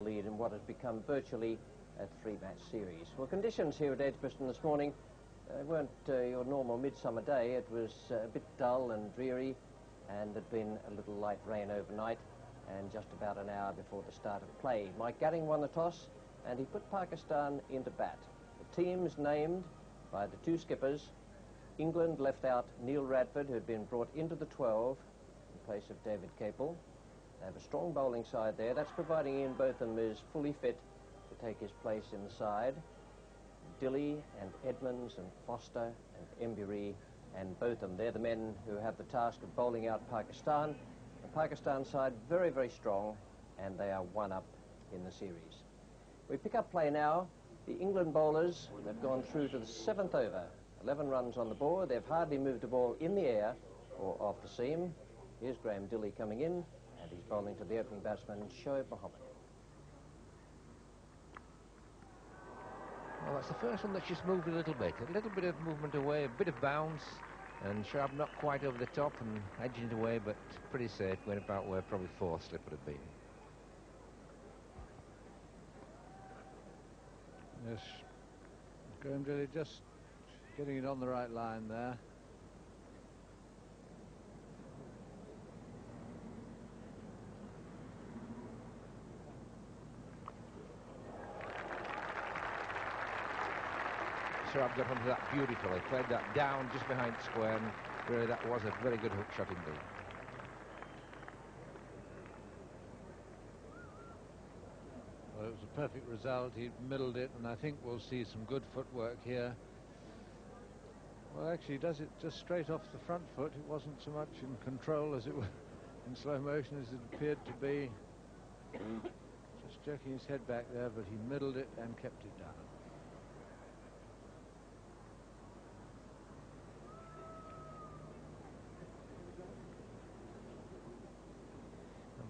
lead in what has become virtually a three-match series. Well, conditions here at Edgbaston this morning weren't your normal midsummer day. It was a bit dull and dreary, and there'd been a little light rain overnight and just about an hour before the start of play. Mike Gatting won the toss and he put Pakistan into bat. The teams named by the two skippers. England left out Neil Radford, who had been brought into the 12 in place of David Capel. They have a strong bowling side there. That's providing Ian Botham is fully fit to take his place in the side. Dilley and Edmonds and Foster and Embury and Botham, they're the men who have the task of bowling out Pakistan. The Pakistan side very, very strong, and they are one up in the series. We pick up play now. The England bowlers have gone through to the 7th over. 11 runs on the board. They've hardly moved a ball in the air or off the seam. Here's Graham Dilley coming in, and he's bowling to the opening batsman, Shoaib Mohammed. Well, that's the first one that's just moved a little bit of movement away, a bit of bounce, and Shoaib not quite over the top and edging it away, but pretty safe, going about where probably fourth slip would have been. Yes, Graham Dilley just getting it on the right line there. Shoaib got onto that beautifully, played that down just behind square, and really that was a very good hook shot indeed. Well, it was a perfect result. He middled it, and I think we'll see some good footwork here. Well, actually, he does it just straight off the front foot. It wasn't so much in control as it was in slow motion as it appeared to be. Just jerking his head back there, but he middled it and kept it down.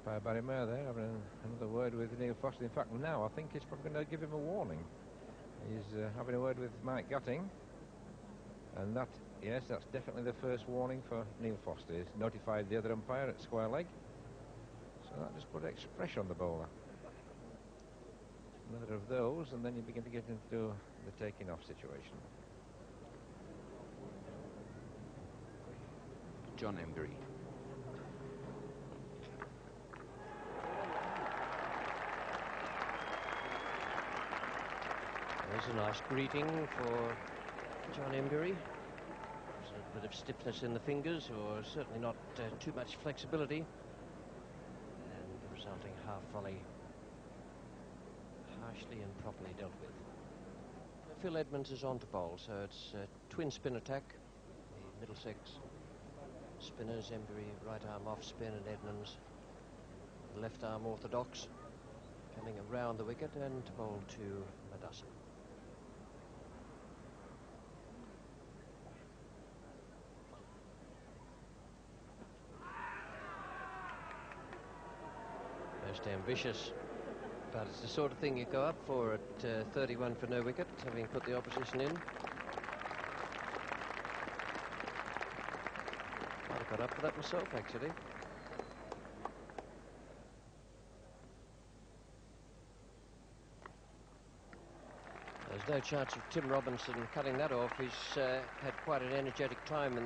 Umpire Barry Maher there having another word with Neil Foster. In fact, now I think he's probably going to give him a warning. He's having a word with Mike Gatting, and that, yes, that's definitely the first warning for Neil Foster. He's notified the other umpire at square leg, so that just put extra pressure on the bowler. Another of those, and then you begin to get into the taking off situation. John Embury. There's a nice greeting for John Embury. There's a bit of stiffness in the fingers, or certainly not too much flexibility, and the resulting half volley harshly and properly dealt with. Phil Edmonds is on to bowl, so it's a twin spin attack. The Middlesex spinners, Embury right arm off spin and Edmonds left arm orthodox, coming around the wicket and to bowl to Madassa. Most ambitious, but it's the sort of thing you go up for at 31 for no wicket, having put the opposition in. Might have got up for that myself, actually. There's no chance of Tim Robinson cutting that off. He's had quite an energetic time in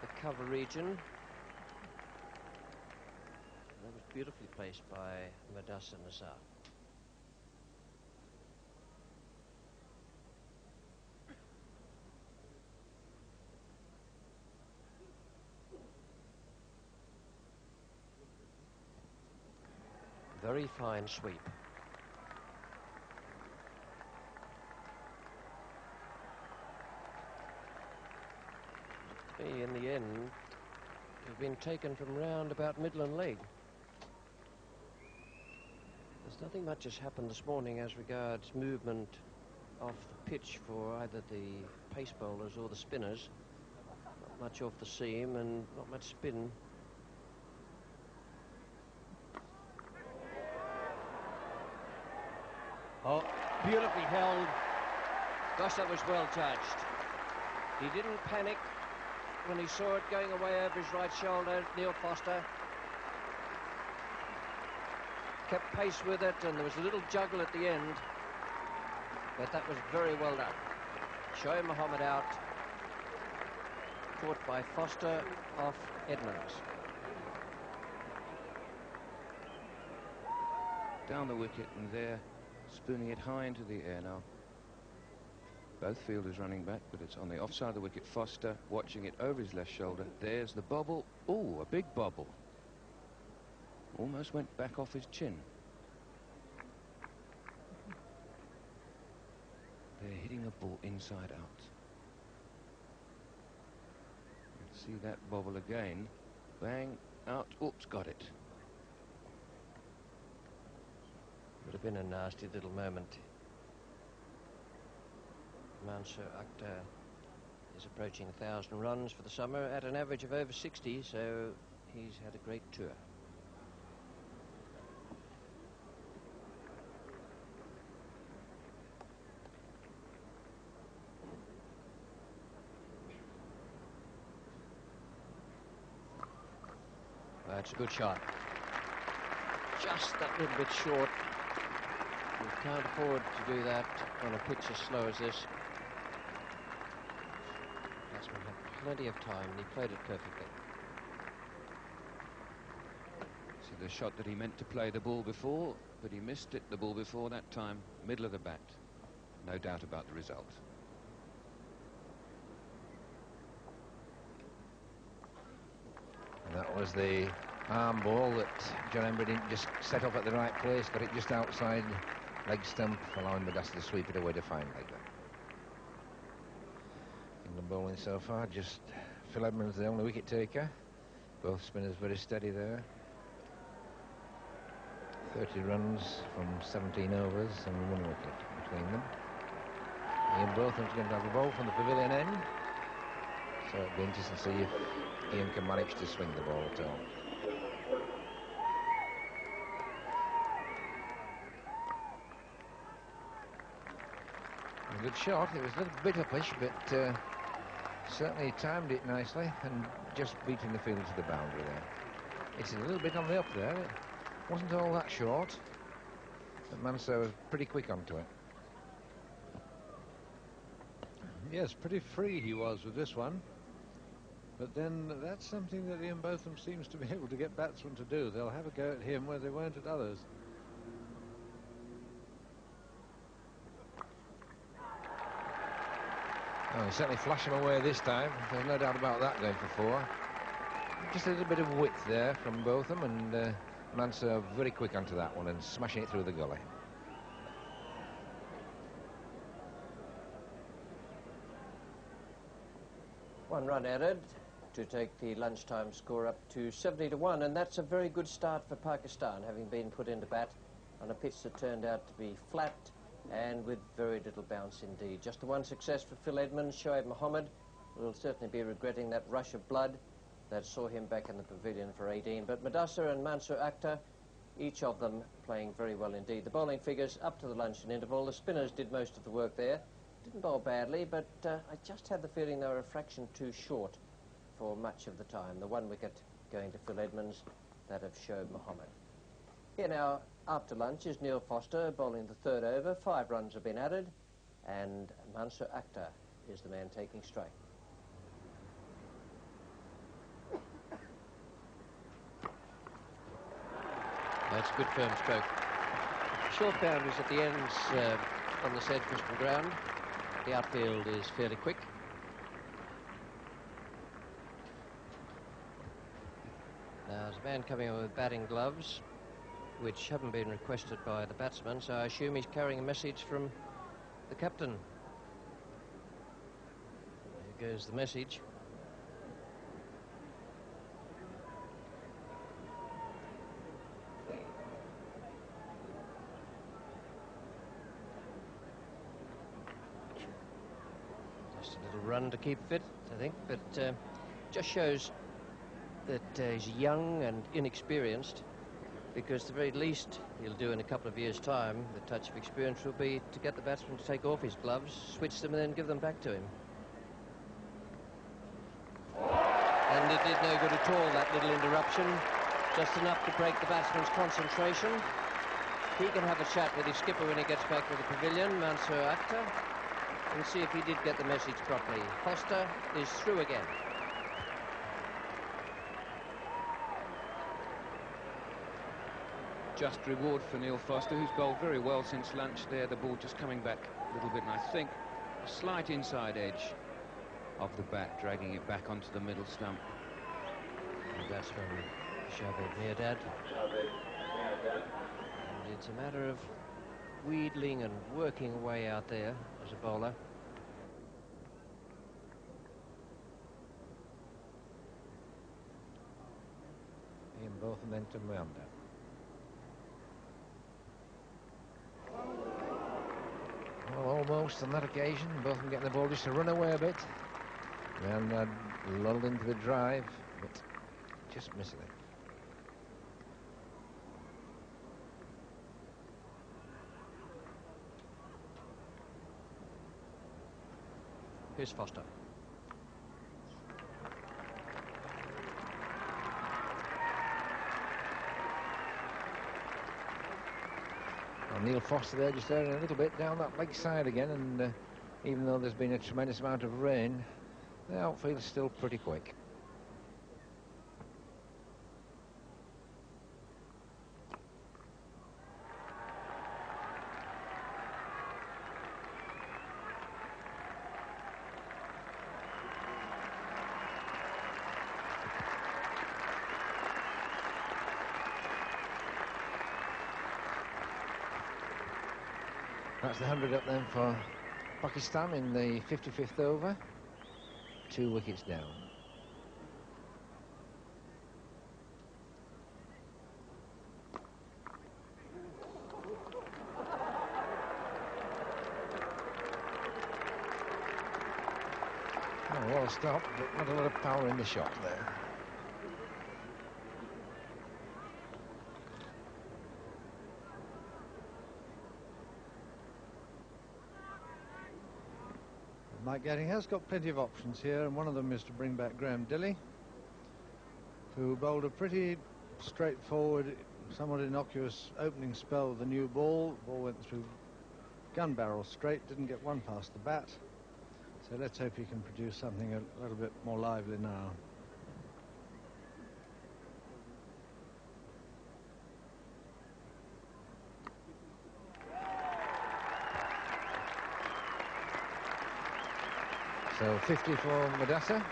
the cover region. That was beautifully placed by Madassa Nazar. Very fine sweep. In the end, have been taken from round about Midland leg. There's nothing much has happened this morning as regards movement off the pitch for either the pace bowlers or the spinners. Not much off the seam and not much spin. Oh, beautifully held. Gosh, that was well judged. He didn't panic when he saw it going away over his right shoulder, Neil Foster. kept pace with it, and there was a little juggle at the end, but that was very well done. Shoaib Mohammed out, caught by Foster off Edmonds. Down the wicket, and there, spooning it high into the air now. Both fielders running back, but it's on the offside of the wicket. Foster watching it over his left shoulder. There's the bobble. Oh, a big bobble. Almost went back off his chin. They're hitting a ball inside out. Let's see that bobble again. Bang, out. Oops, got it. Would have been a nasty little moment. Mansour Akhtar is approaching 1,000 runs for the summer at an average of over 60, so he's had a great tour. That's a good shot. Just that little bit short. You can't afford to do that on a pitch as slow as this. Batsman had plenty of time and he played it perfectly. So the shot that he meant to play the ball before, but he missed it the ball before that time, middle of the bat. No doubt about the result. And that was the arm ball that John Emburey didn't just set up at the right place, got it just outside leg stump, allowing Madassa to sweep it away to fine leg. England bowling so far, just Phil Edmonds the only wicket taker. Both spinners very steady there. 30 runs from 17 overs and 1 wicket between them. Ian Botham's going to have a ball from the pavilion end, so it'll be interesting to see if Ian can manage to swing the ball at all. A good shot. It was a little bit uppish, but certainly timed it nicely and just beating the field to the boundary there. It's a little bit on the up there. It wasn't all that short, but Mansour was pretty quick onto it. Yes, pretty free he was with this one. But then that's something that Ian Botham seems to be able to get batsmen to do. They'll have a go at him where they won't at others. Oh, he certainly flashed him away this time. There's no doubt about that going for 4. Just a little bit of width there from Botham, and Mansour very quick onto that one and smashing it through the gully. One run added to take the lunchtime score up to 70-1, and that's a very good start for Pakistan, having been put into bat on a pitch that turned out to be flat and with very little bounce indeed. Just the one success for Phil Edmonds. Shoaib Mohammed will certainly be regretting that rush of blood that saw him back in the pavilion for 18. But Madassa and Mansour Akhtar, each of them playing very well indeed. The bowling figures up to the luncheon interval. The spinners did most of the work there. Didn't bowl badly, but I just had the feeling they were a fraction too short for much of the time. The 1 wicket going to Phil Edmonds, that of Shoaib Mohammed. Here now, after lunch, is Neil Foster bowling the 3rd over. 5 runs have been added, and Mansour Akhtar is the man taking strike. That's a good firm stroke. Short boundaries at the ends on the Sedgwick ground. The outfield is fairly quick. Now there's a man coming in with batting gloves, which haven't been requested by the batsman, so I assume he's carrying a message from the captain. There goes the message. Just a little run to keep fit, I think, but just shows that he's young and inexperienced, because the very least he'll do in a couple of years' time, the touch of experience will be to get the batsman to take off his gloves, switch them, and then give them back to him. And it did no good at all, that little interruption. Just enough to break the batsman's concentration. He can have a chat with his skipper when he gets back to the pavilion, Mansour Akhtar, and see if he did get the message properly. Foster is through again. Just reward for Neil Foster, who's bowled very well since lunch there. The ball just coming back a little bit, and I think a slight inside edge of the bat, dragging it back onto the middle stump. And that's from Javed Mirdad. And it's a matter of wheedling and working away out there as a bowler. In both and then to Mirdad. Well, almost on that occasion, both of them getting the ball just to run away a bit. And lulled into the drive, but just missing it. Here's Foster. Well, Neil Foster there just earning a little bit down that leg side again, and even though there's been a tremendous amount of rain, the outfield is still pretty quick. That's the 100 up then for Pakistan in the 55th over. 2 wickets down. Oh, well stopped, but not a lot of power in the shot there. Mike Gatting has got plenty of options here, and one of them is to bring back Graham Dilley, who bowled a pretty straightforward, somewhat innocuous opening spell with the new ball. The ball went through gun barrel straight, didn't get one past the bat. So let's hope he can produce something a little bit more lively now. So 50 for Madassa.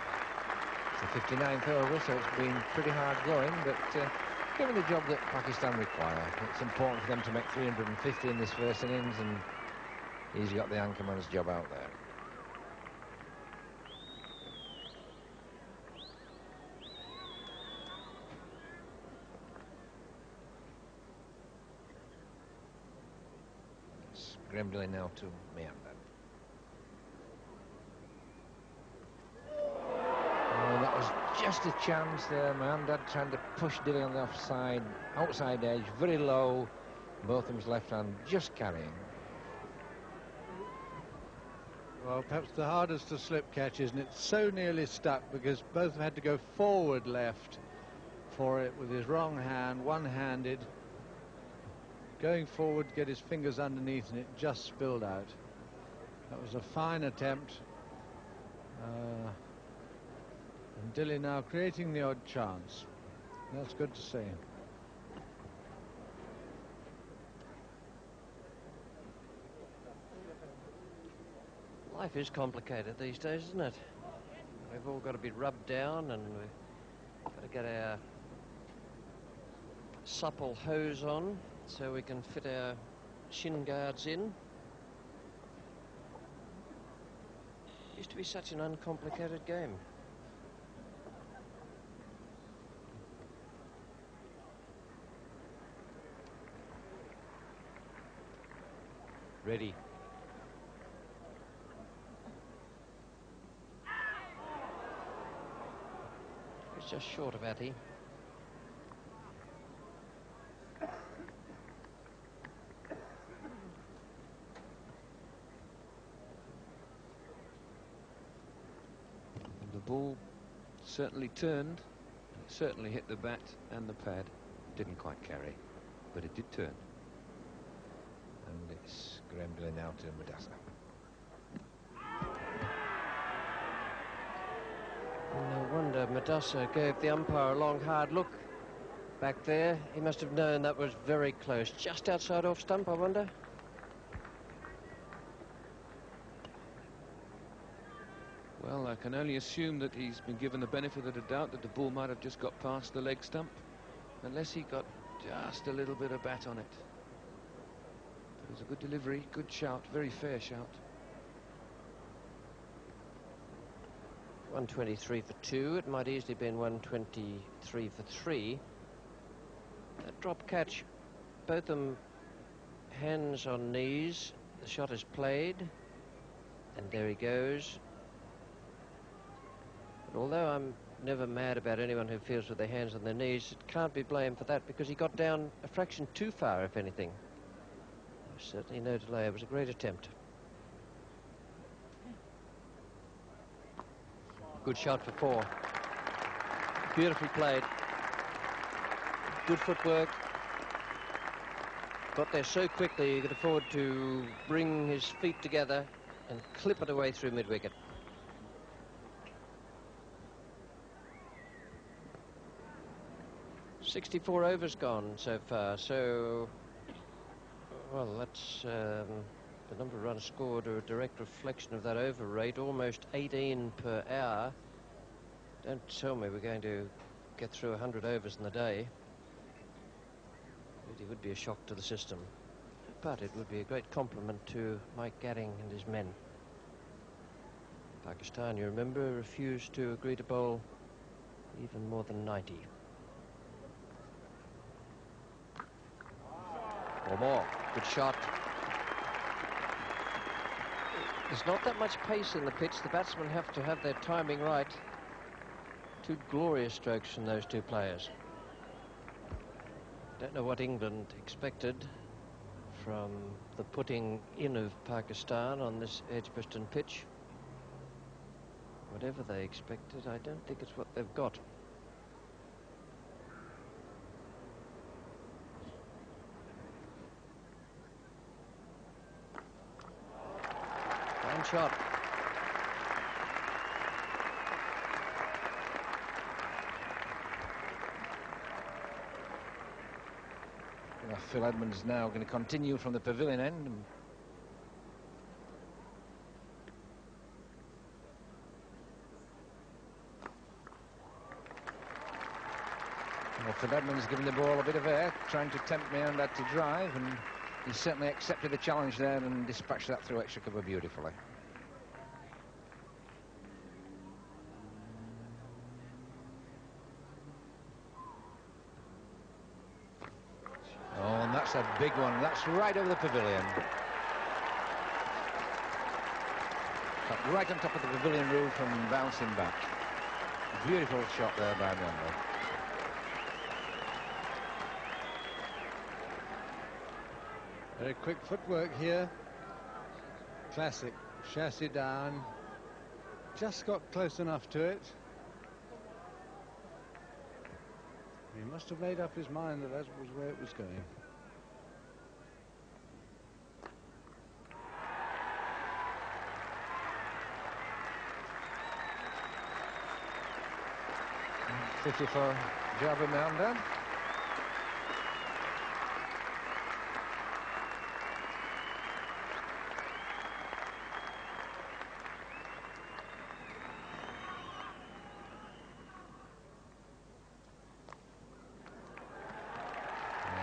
It's the 59th over, so it's been pretty hard going, but given the job that Pakistan require, it's important for them to make 350 in this first innings, and he's got the anchorman's job out there. It's Graham Dilley now to Mirdad. Just a chance there, Mirdad trying to push Dilley on the offside, outside edge, very low. Both of his left hand just carrying. Well, perhaps the hardest to slip catches, and it's so nearly stuck because both had to go forward left for it with his wrong hand, one-handed, going forward to get his fingers underneath, and it just spilled out. That was a fine attempt. And Dilley now creating the odd chance. That's good to see. Life is complicated these days, isn't it? We've all got to be rubbed down, and we've got to get our supple hose on so we can fit our shin guards in. It used to be such an uncomplicated game. Ready. It's just short of Atty. The ball certainly turned, certainly hit the bat and the pad. Didn't quite carry, but it did turn. now to Madassa. No wonder Madassa gave the umpire a long, hard look back there. He must have known that was very close. Just outside off stump, I wonder. Well, I can only assume that he's been given the benefit of the doubt that the ball might have just got past the leg stump, unless he got just a little bit of bat on it. It was a good delivery, good shout, very fair shout. 123 for 2. It might easily have been 123 for 3. That drop catch, both them hands on knees. The shot is played, and there he goes. But although I'm never mad about anyone who fields with their hands on their knees, it can't be blamed for that, because he got down a fraction too far, if anything. There's certainly no delay. It was a great attempt. Good shot for 4. Beautifully played. Good footwork. Got there so quickly he could afford to bring his feet together and clip it away through mid-wicket. "64 overs gone so far, so, well, that's the number of runs scored are a direct reflection of that over rate, almost 18 per hour. Don't tell me we're going to get through 100 overs in the day. It really would be a shock to the system, but it would be a great compliment to Mike Gatting and his men. Pakistan, you remember, refused to agree to bowl even more than 90. Or more. Good shot. There's not that much pace in the pitch. The batsmen have to have their timing right. 2 glorious strokes from those 2 players. Don't know what England expected from the putting in of Pakistan on this Edgbaston pitch. Whatever they expected, I don't think it's what they've got. Fine shot. Well, Phil Edmonds now going to continue from the pavilion end. Well, Phil Edmonds giving the ball a bit of air, trying to tempt Meander to drive, and he certainly accepted the challenge there and dispatched that through extra cover beautifully. Oh, and that's a big one. That's right over the pavilion. Right on top of the pavilion roof and bouncing back. Beautiful shot there by Meander. Very quick footwork here. Classic. Chassis down. Just got close enough to it. He must have made up his mind that that was where it was going. $50 for Jabir Meander.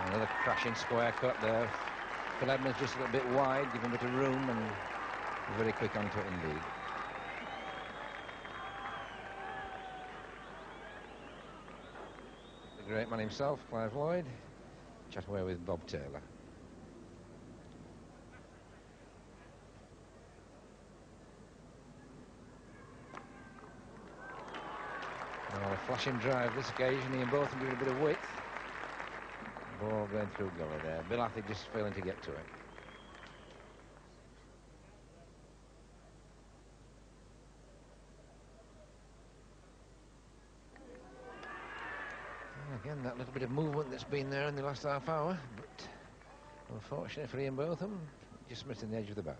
Another crashing square cut there. Phil Edmonds just a little bit wide, give him a bit of room, and very quick onto it indeed. The great man himself, Clive Lloyd, chat away with Bob Taylor. Oh, a flashing drive this occasion, and both give it a bit of width. Ball going through gully there. Bill Athy just failing to get to it. Again, that little bit of movement that's been there in the last half hour, but unfortunately for Ian Botham, just missing the edge of the bat.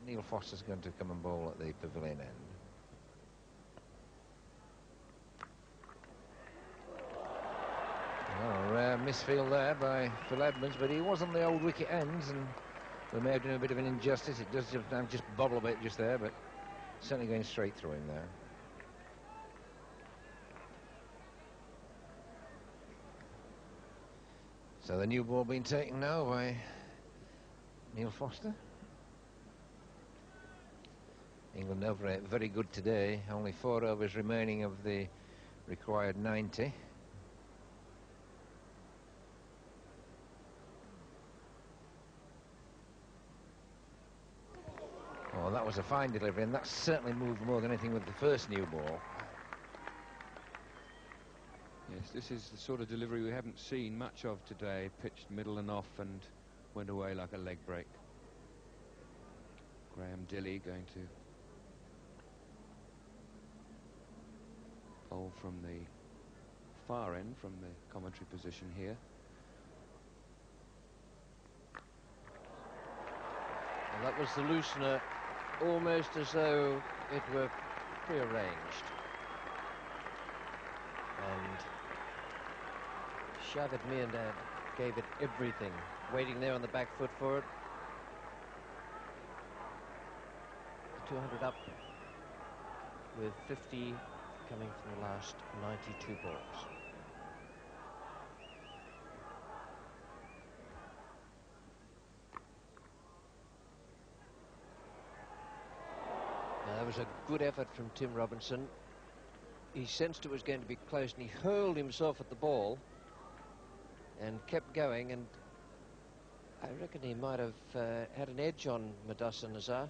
Neil Foster's going to come and bowl at the pavilion end. Well, a rare misfield there by Phil Edmonds, but he was on the old wicket ends, and we may have done a bit of an injustice. It does just bobble a bit just there, but certainly going straight through him there. So the new ball being taken now by Neil Foster. England over it, very good today. Only 4 overs remaining of the required 90. Oh, that was a fine delivery, and that certainly moved more than anything with the first new ball. Yes, this is the sort of delivery we haven't seen much of today. Pitched middle and off and went away like a leg break. Graham Dilley going to bowl from the far end, from the commentary position here. Well, that was the loosener, almost as though it were prearranged. And Javed Miandad gave it everything, waiting there on the back foot for it. 200 up with 50 coming from the last 92 balls. Now, that was a good effort from Tim Robinson. He sensed it was going to be close, and he hurled himself at the ball and kept going, and I reckon he might have had an edge on Mudassar Nazar.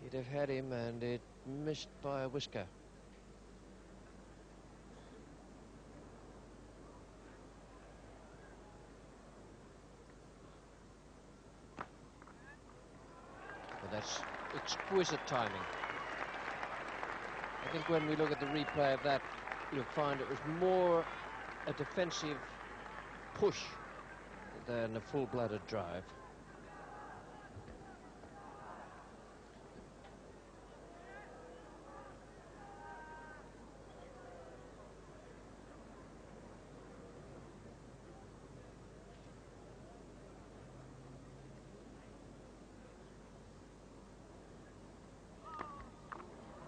He'd have had him, and it missed by a whisker. But that's exquisite timing. I think when we look at the replay of that, you'll find it was more a defensive push than a full-blooded drive.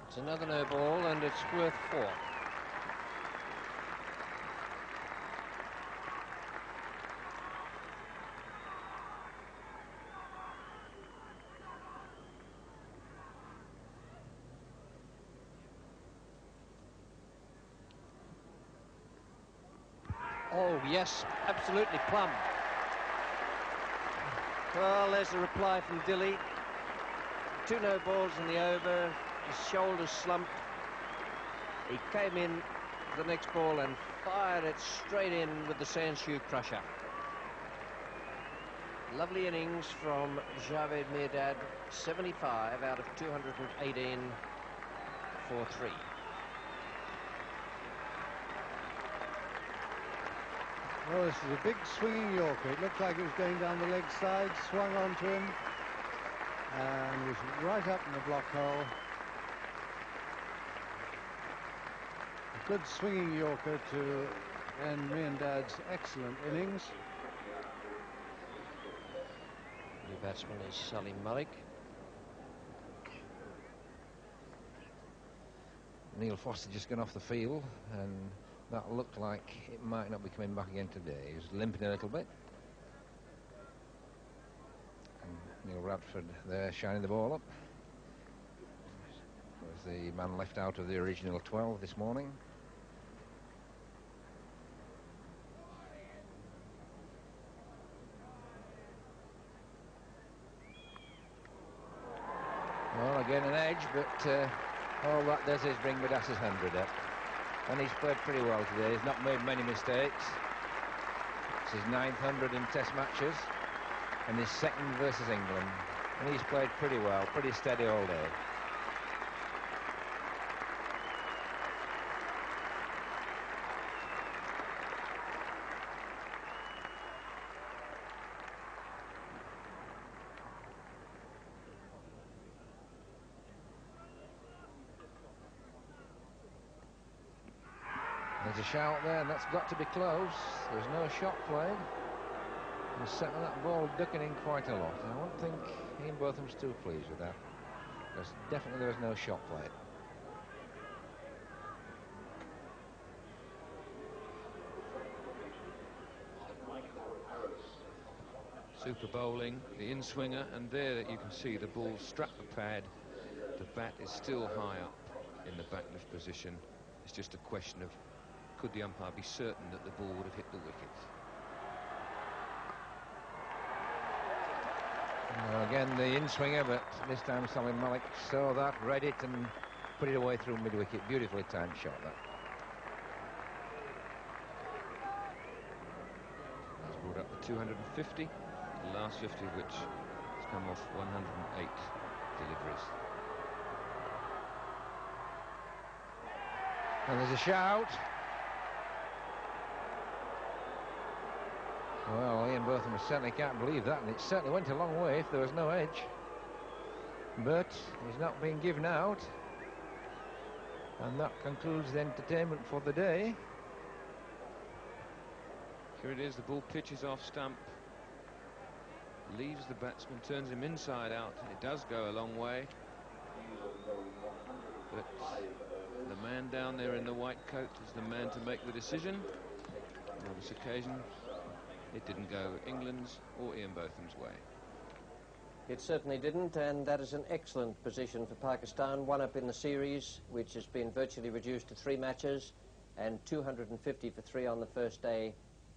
It's another no ball, and it's worth 4. Oh, yes, absolutely plumb. Well, there's a reply from Dilley. 2 no balls in the over. His shoulders slumped. He came in for the next ball and fired it straight in with the Sandshoe crusher. Lovely innings from Javed Miandad, 75 out of 218 for 3. Well, this is a big swinging Yorker. It looked like it was going down the leg side, swung onto him, and was right up in the block hole. A good swinging Yorker to end Miandad's excellent innings. New batsman is Salim Malik. Neil Foster just gone off the field, and that looked like it might not be coming back again today. He was limping a little bit. And Neil Radford there shining the ball up. Was the man left out of the original 12 this morning. Well, again an edge, but all that does is bring Mudassar's 100 up. And he's played pretty well today. He's not made many mistakes. It's his 900 in Test matches, and his 2nd versus England. And he's played pretty well, pretty steady all day. There's a shout there, and that's got to be close. There's no shot played. And certainly that ball ducking in quite a lot. I don't think Ian Botham's too pleased with that. Because definitely there was no shot played. Super bowling, the in-swinger, and there you can see the ball struck the pad. The bat is still high up in the backlift position. It's just a question of, could the umpire be certain that the ball would have hit the wicket? Again, the in-swinger, but this time Salim Malik saw that, read it, and put it away through mid-wicket. Beautifully timed shot, that. He's brought up the 250, the last 50 of which has come off 108 deliveries. And there's a shout. Well, Ian Botham certainly can't believe that, and it certainly went a long way if there was no edge. But he's not being given out. And that concludes the entertainment for the day. Here it is, the ball pitches off stump, leaves the batsman, turns him inside out, and it does go a long way. But the man down there in the white coat is the man to make the decision. On this occasion, it didn't go England's or Ian Botham's way. It certainly didn't, and that is an excellent position for Pakistan. One up in the series, which has been virtually reduced to 3 matches, and 250 for 3 on the first day,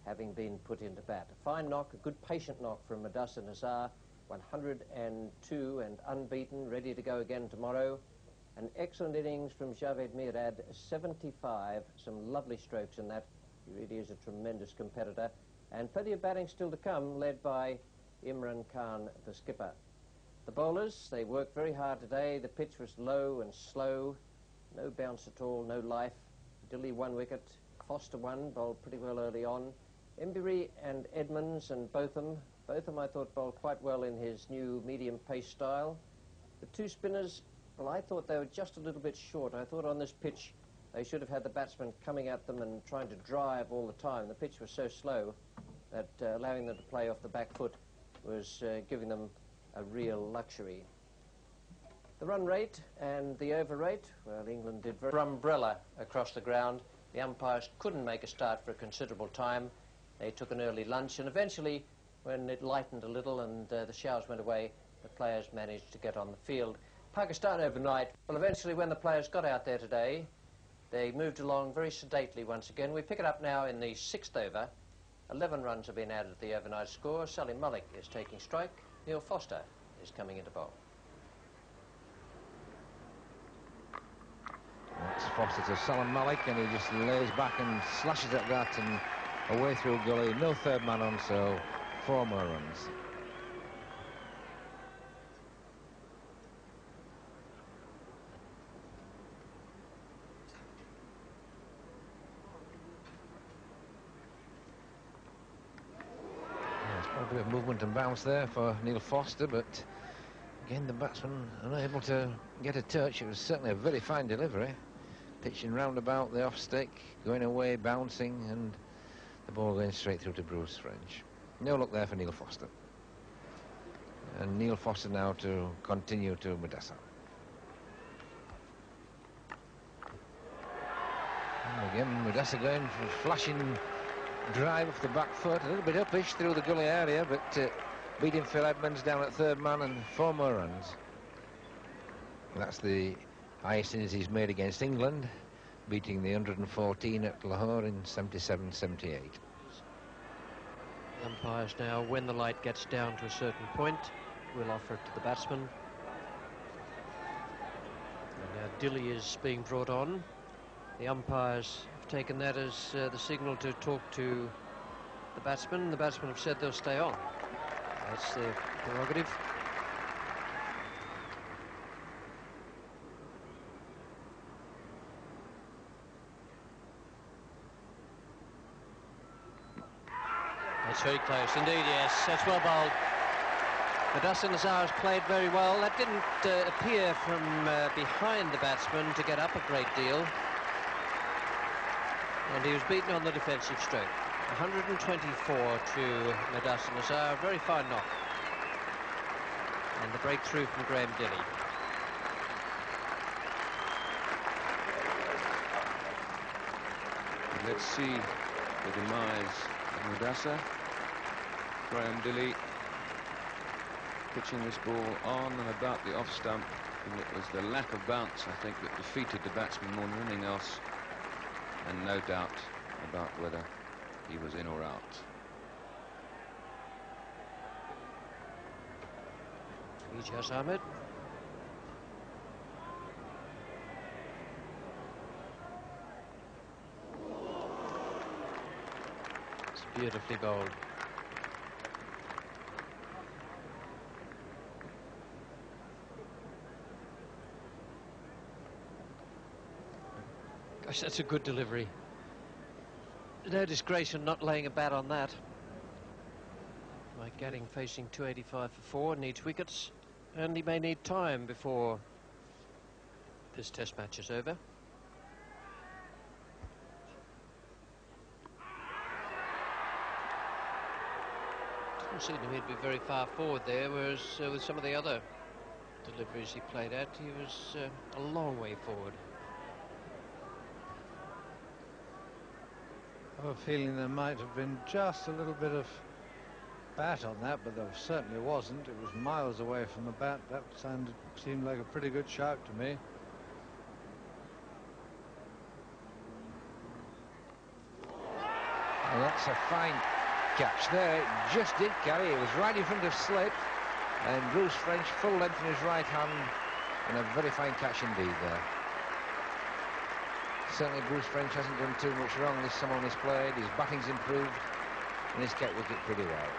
having been put into bat. A fine knock, a good patient knock from Mudassir Nazar, 102 and unbeaten, ready to go again tomorrow. An excellent innings from Javed Mirad, 75, some lovely strokes in that. He really is a tremendous competitor. And plenty of batting still to come, led by Imran Khan, the skipper. The bowlers, they worked very hard today. The pitch was low and slow, no bounce at all, no life. Dilly 1 wicket, Foster 1, bowled pretty well early on. Embury and Edmonds and Botham I thought bowled quite well in his new medium pace style. The 2 spinners, well, I thought they were just a little bit short. I thought on this pitch they should have had the batsmen coming at them and trying to drive all the time. The pitch was so slow that allowing them to play off the back foot was giving them a real luxury. The run rate and the over rate, well, England did very umbrella across the ground. The umpires couldn't make a start for a considerable time. They took an early lunch, and eventually, when it lightened a little and the showers went away, the players managed to get on the field. Pakistan overnight, well, eventually when the players got out there today, they moved along very sedately once again. We pick it up now in the 6th over. 11 runs have been added to the overnight score. Salim Malik is taking strike. Neil Foster is coming into bowl. That's Foster to Salim Malik, and he just lays back and slashes at that and away through gully. No third man on, so 4 more runs. A bit of movement and bounce there for Neil Foster, but again the batsman unable to get a touch. It was certainly a very fine delivery, pitching round about the off stick, going away, bouncing, and the ball going straight through to Bruce French. No luck there for Neil Foster, and Neil Foster now to continue to Mudassir. And again Mudassir going for a flashing drive off the back foot, a little bit uppish through the gully area, but beating Phil Edmonds down at 3rd man and 4 more runs. That's the highest innings he's made against England, beating the 114 at Lahore in 77-78. Umpires now, when the light gets down to a certain point, will offer it to the batsman. And now Dilly is being brought on. The umpires taken that as the signal to talk to the batsmen. The batsmen have said they'll stay on. That's their prerogative. That's very close indeed, yes. That's well bowled. Mudassir Nazar has played very well. That didn't appear from behind the batsman to get up a great deal. And he was beaten on the defensive stroke. 124 to Madassa Nassar. A very fine knock. And the breakthrough from Graham Dilley. Let's see the demise of Madassa. Graham Dilley pitching this ball on and about the off stump, and it was the lack of bounce, I think, that defeated the batsman more than anything else, and no doubt about whether he was in or out. Ijaz Ahmed. It's beautifully bowled. Gosh, that's a good delivery. No disgrace in not laying a bat on that. Mike Gatting facing 285 for 4, needs wickets, and he may need time before this test match is over. Didn't seem to me to be very far forward there, whereas with some of the other deliveries he played at, he was a long way forward. I have a feeling there might have been just a little bit of bat on that, but there certainly wasn't. It was miles away from the bat. That seemed like a pretty good shout to me. Well, that's a fine catch there. It just did carry. It was right in front of slip, and Bruce French full length in his right hand, and a very fine catch indeed there. Certainly Bruce French hasn't done too much wrong this summer on his played. His batting's improved, and he's kept wicket pretty well.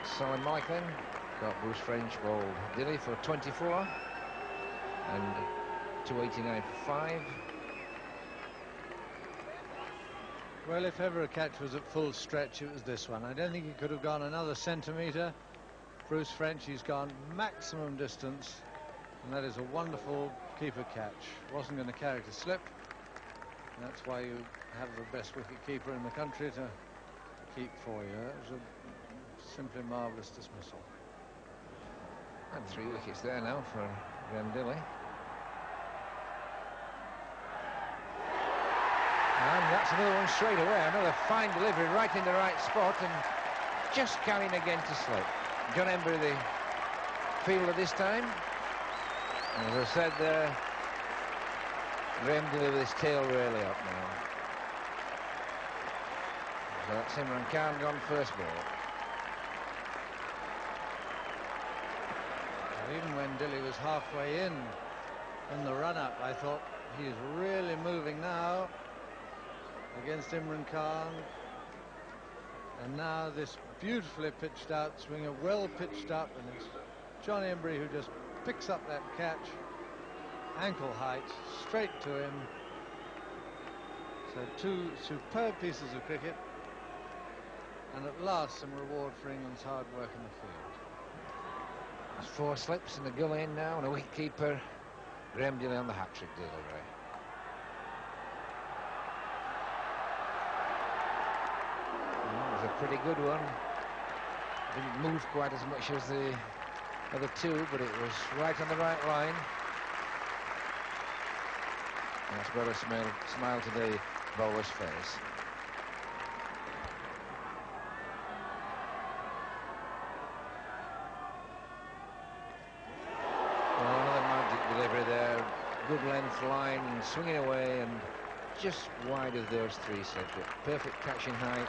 Salim Malik then got Bruce French bowled Dilley for 24 and 289 for 5. Well, if ever a catch was at full stretch, it was this one. I don't think he could have gone another centimetre. Bruce French, he's gone maximum distance, and that is a wonderful keeper catch. Wasn't going to carry to slip, and that's why you have the best wicket keeper in the country to keep for you. It was a simply marvellous dismissal. And 3 wickets there now for Graham Dilley. And that's another one straight away. Another fine delivery right in the right spot, and just carrying again to slip. John Emburey, the fielder this time. As I said there, Graham Dilley with his tail really up now. So that's Imran Khan gone first ball. Even when Dilley was halfway in the run-up, I thought he's really moving now against Imran Khan. And now this beautifully pitched out swinger, well pitched up, and it's John Emburey who just picks up that catch, ankle height, straight to him. So 2 superb pieces of cricket, and at last some reward for England's hard work in the field. There's 4 slips in the gully in now, and a wicket keeper. Graham Dilley on the hat-trick delivery. It was a pretty good one. Didn't move quite as much as the other 2, but it was right on the right line. And that's brought a smile to the bowler's face. Well, another magic delivery there. Good length line and swinging away, and just wide of those 3 slips. Perfect catching height.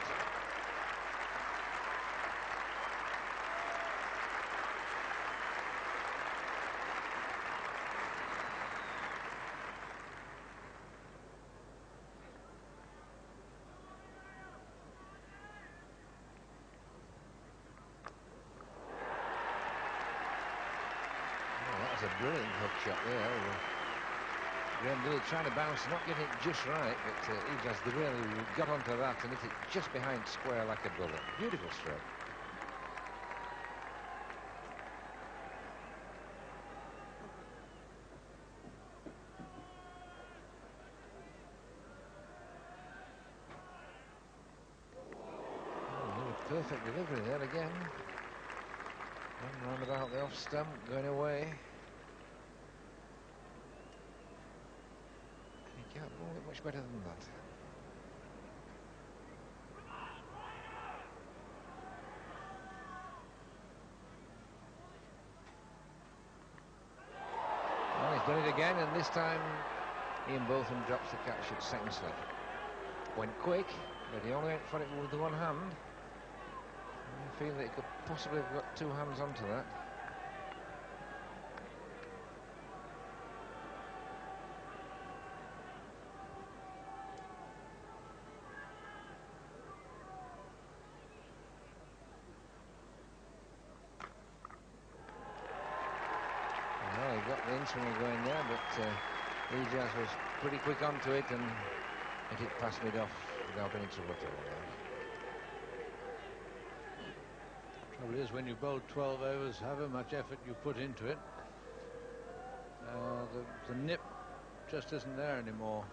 A brilliant hook shot there. Graham Dilley trying to bounce, not getting it just right, but he just really got onto that and hit it just behind square like a bullet. Beautiful stroke. perfect delivery there again. And round about the off stump, going away. And he can't bowl it much better than that. Well, he's done it again, and this time Ian Botham drops the catch at second slip. Went quick, but he only went for it with the one hand. I feel that he could possibly have got two hands onto that. Well, he got the in-swinger going there, but Ijaz was pretty quick onto it and hit it past mid-off without any trouble at all. Trouble is, when you bowl 12 overs, however much effort you put into it, the nip just isn't there anymore.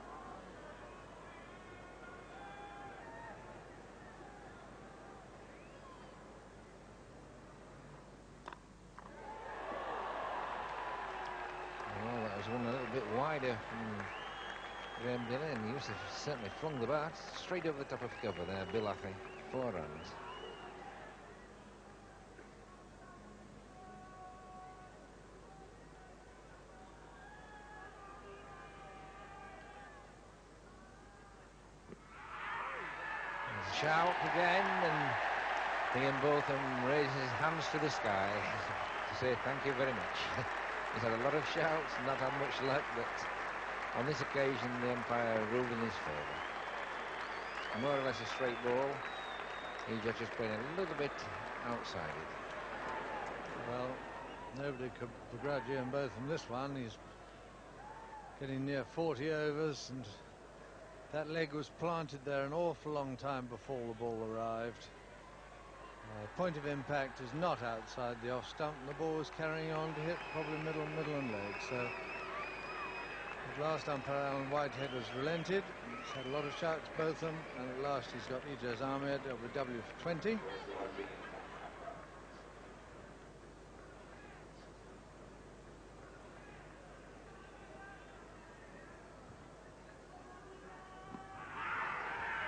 Well, that was one a little bit wider from Graham Billy, and Yusuf certainly flung the bat straight over the top of cover there. Bill Athy, 4 runs. There's a shout again, and Ian Botham raises his hands to the sky to say thank you very much. He's had a lot of shouts, not had much luck, but on this occasion, the umpire ruled in his favour. More or less a straight ball. He just playing a little bit outside it. Well, nobody could begrudge Ian Botham this one. He's getting near 40 overs, and that leg was planted there an awful long time before the ball arrived. Point of impact is not outside the off stump, and the ball was carrying on to hit probably middle and leg. So at last, umpire Alan Whitehead has relented. He's had a lot of shouts, Botham, and at last he's got Ijaz Ahmed of the W for 20.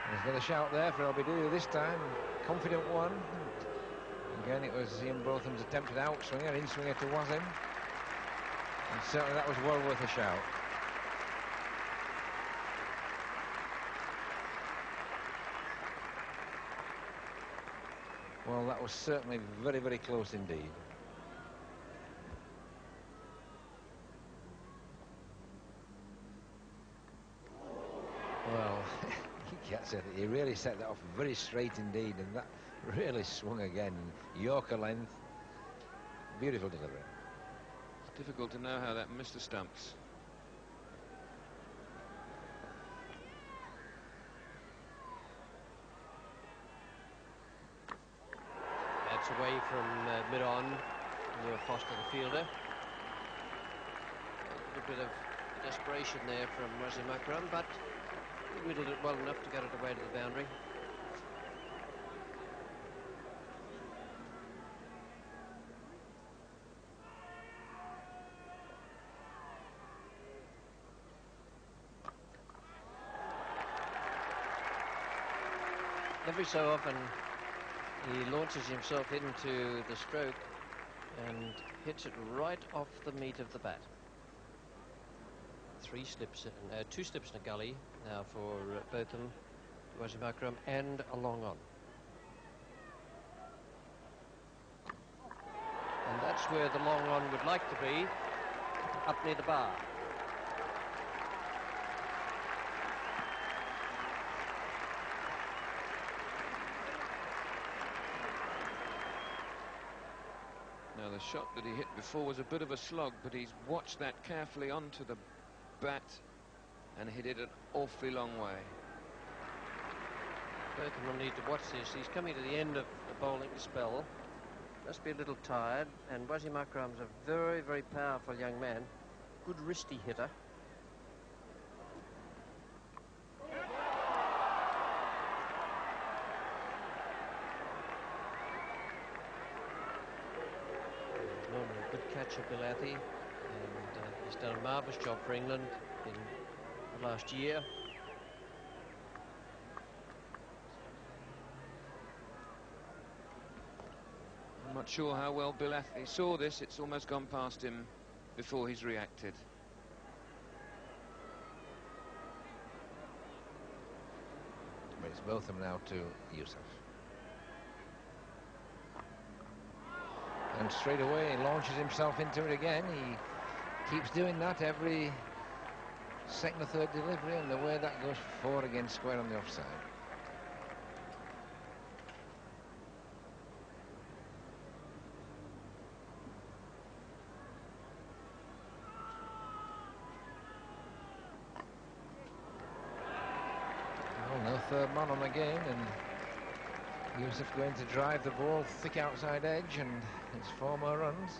There's another shout there for Obidu this time. Confident one. Again, it was Ian Botham's attempted outswinger, in-swinger to Wasim. And certainly that was well worth a shout. Well, that was certainly very, very close indeed. Well, he gets it. He really set that off very straight indeed, and that really swung again. Yorker length. Beautiful delivery. It's difficult to know how that missed the stumps. That's away from mid-on, near Foster, the fielder. A little bit of desperation there from Wasim Akram, but we did it well enough to get it away to the boundary. Every so often he launches himself into the stroke and hits it right off the meat of the bat. 2 slips in a gully now for Botham, Wasim Akram, and a long on. And that's where the long on would like to be, up near the bar. Now, the shot that he hit before was a bit of a slog, but he's watched that carefully onto the bat and hit it an awfully long way. Botham will need to watch this. He's coming to the end of the bowling spell. Must be a little tired, and Wasim Akram's a very, very powerful young man. Good wristy hitter. Archer Bilathi, and he's done a marvellous job for England in the last year. I'm not sure how well Bilathi saw this. It's almost gone past him before he's reacted. But it's both of them now to Youssef. And straight away he launches himself into it again. He keeps doing that every second or third delivery, and the way that goes for 4 again, square on the offside. Well, no third man on again, and Youssef going to drive the ball thick outside edge, and it's 4 more runs.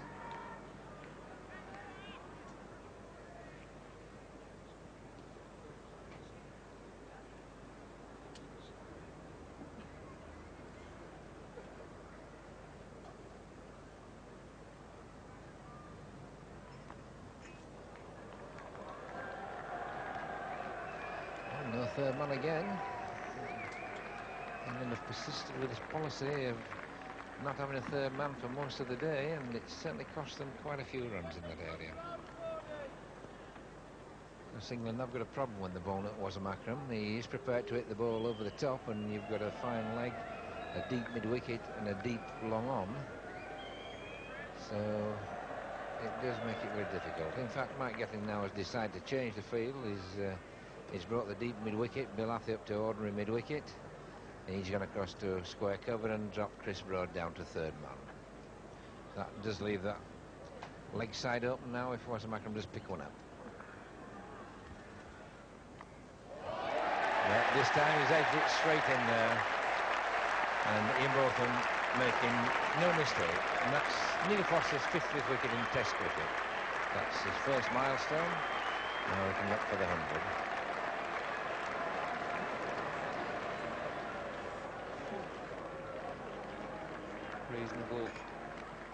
Well, no third man again. England have persisted with this policy of not having a third man for most of the day, and it's certainly cost them quite a few runs in that area. Because England have got a problem when the ball at Wasim Akram. He is prepared to hit the ball over the top, and you've got a fine leg, a deep mid-wicket and a deep long on. So it does make it very difficult. In fact, Mike Gatting now has decided to change the field. He's brought the deep mid-wicket, Bilathi up to ordinary mid-wicket. He's gone across to square cover and dropped Chris Broad down to third man. That does leave that leg side open now if Wasim Akram does pick one up. But this time he's edged it straight in there, and Ian Botham making no mistake. And that's Neil Foster's 50th wicket in Test cricket. That's his first milestone. Now he can look for the 100.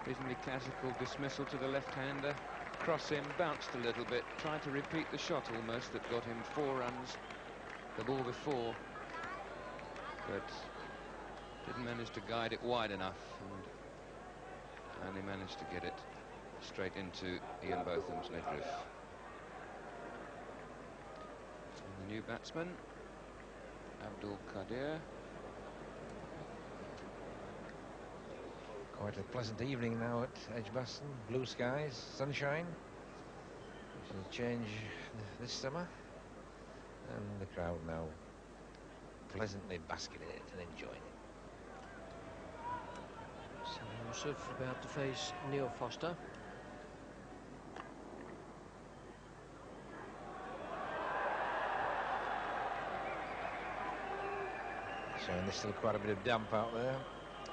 Reasonably classical dismissal to the left-hander. Cross him, bounced a little bit, tried to repeat the shot almost that got him 4 runs the ball before, but didn't manage to guide it wide enough, and only managed to get it straight into Ian Botham's midriff. And the new batsman, Abdul Qadir. Quite a pleasant evening now at Edgbaston. Blue skies, sunshine, which will change this summer, and the crowd now pleasantly basking in it and enjoying it. So Youssef about to face Neil Foster. Showing there's still quite a bit of damp out there.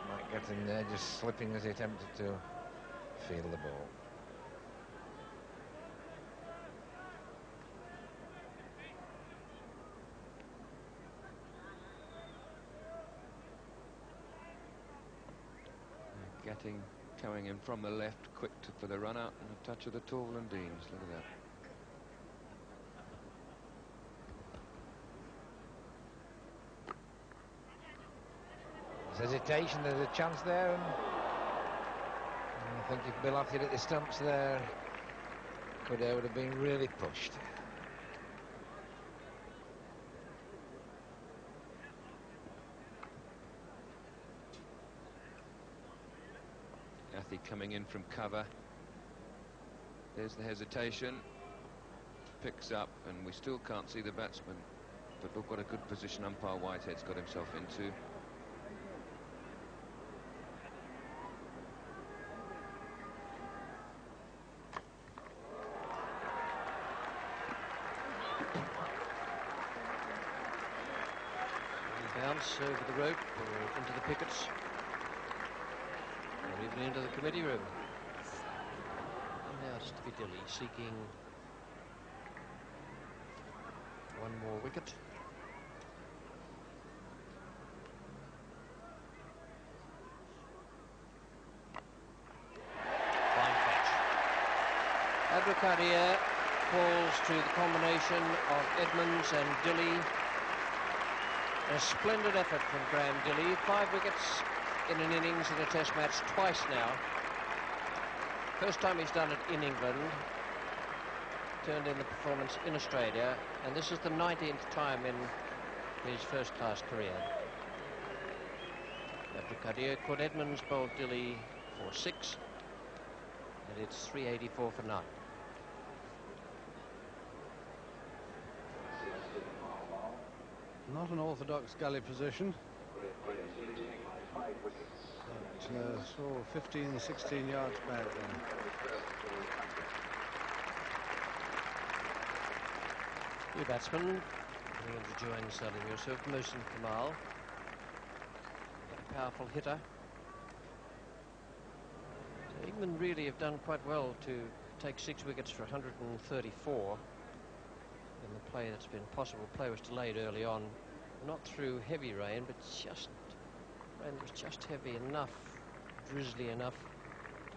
Might get in there, just slipping as he attempted to field the ball. Getting coming in from the left, quick for the run out, and a touch of the Torvill Deans. Look at that. There's hesitation, there's a chance there, and I think if Bilathi hit the stumps there, Qadir would have been really pushed. Gathi coming in from cover. There's the hesitation. Picks up, and we still can't see the batsman, but look what a good position umpire Whitehead's got himself into. Bounce over the rope or into the pickets, or even into the committee room. And now it's Piccadilly seeking one more wicket. Fine catch. Abdulkadir falls to the combination of Edmonds and Dilley. A splendid effort from Graham Dilley. 5 wickets in an innings in a test match twice now. First time he's done it in England. Turned in the performance in Australia, and this is the 19th time in his first-class career. Abdulkadir caught Edmonds, bowled Dilley for 6, and it's 384 for 9. Not an orthodox gully position. But, saw 15, 16 yards back then. New batsman coming in to join Salim Yusuf, Mohsin Kamal. A powerful hitter. So England really have done quite well to take 6 wickets for 134 in the play that's been possible. Play was delayed early on, not through heavy rain, but rain was just heavy enough, drizzly enough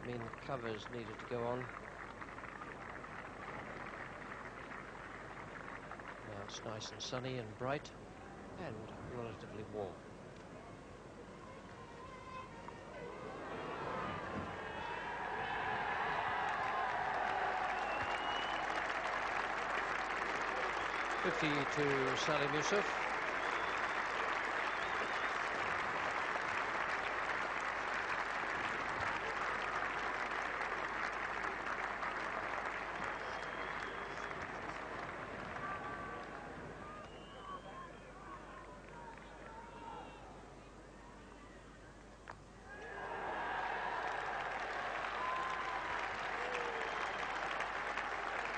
to mean the covers needed to go on. Now it's nice and sunny and bright and relatively warm. To Salim Yusuf.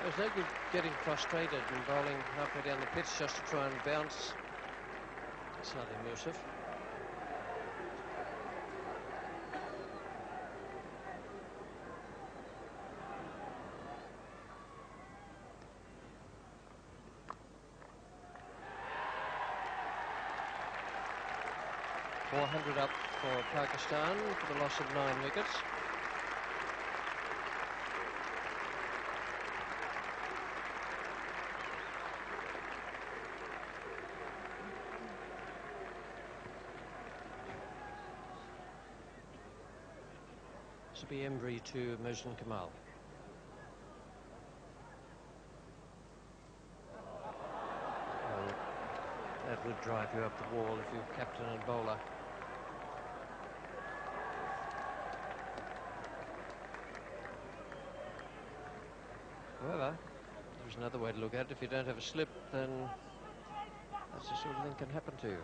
There's no good getting frustrated and bowling halfway down the pitch just to try and bounce Salim Yusuf. .400 up for Pakistan for the loss of 9 wickets. Be Embry to Mohsin Kamal. Well, that would drive you up the wall if you're captain and bowler. However, there's another way to look at it. If you don't have a slip, then that's the sort of thing can happen to you.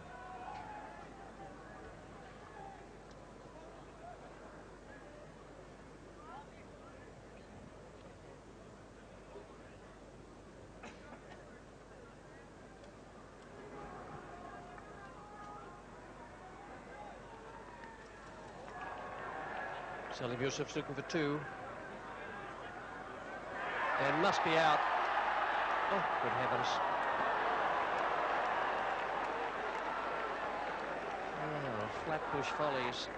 Salim Yusuf's looking for 2. And must be out. Oh, good heavens. Oh, Flatbush Follies.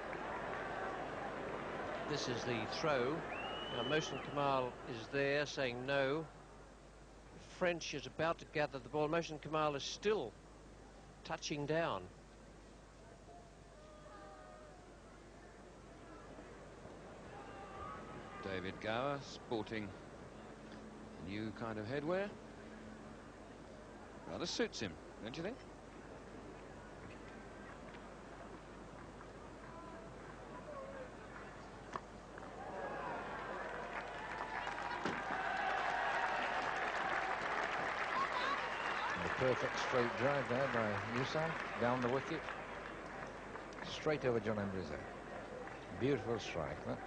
This is the throw. Now, Mohsin Kamal is there saying no. French is about to gather the ball. Mohsin Kamal is still touching down. David Gower sporting a new kind of headwear. Rather suits him, don't you think? And a perfect straight drive there by Newside, down the wicket. Straight over John Embry's head. Beautiful strike, that.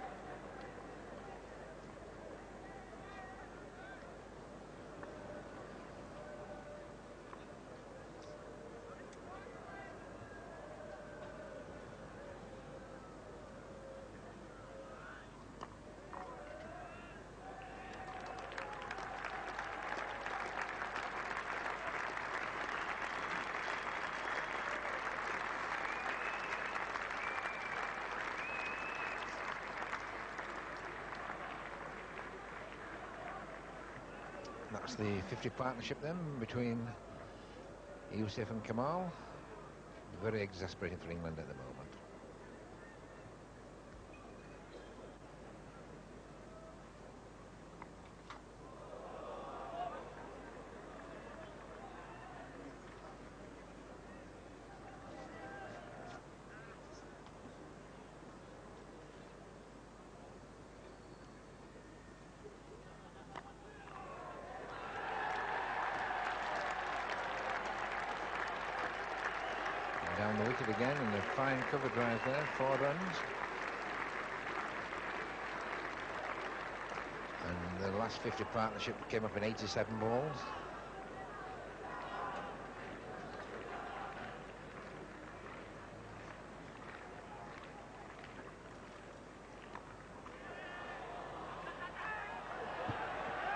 the 50 partnership then between Yusuf and Kamal. Very exasperating for England at the moment. Down the wicket again, and a fine cover drive there, 4 runs. And the last 50 partnership came up in 87 balls.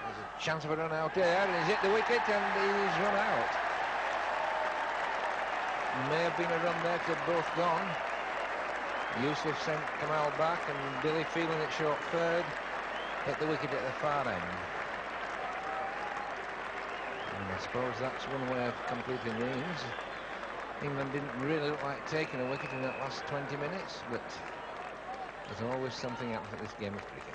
There's a chance of a run out there, and he's hit the wicket and he's run out. May have been a run there to both gone. Yusuf sent Kamal back, and Dilly, feeling it short third, hit the wicket at the far end. And I suppose that's one way of completing the innings. England didn't really look like taking a wicket in that last 20 minutes, but there's always something happens at this game of cricket.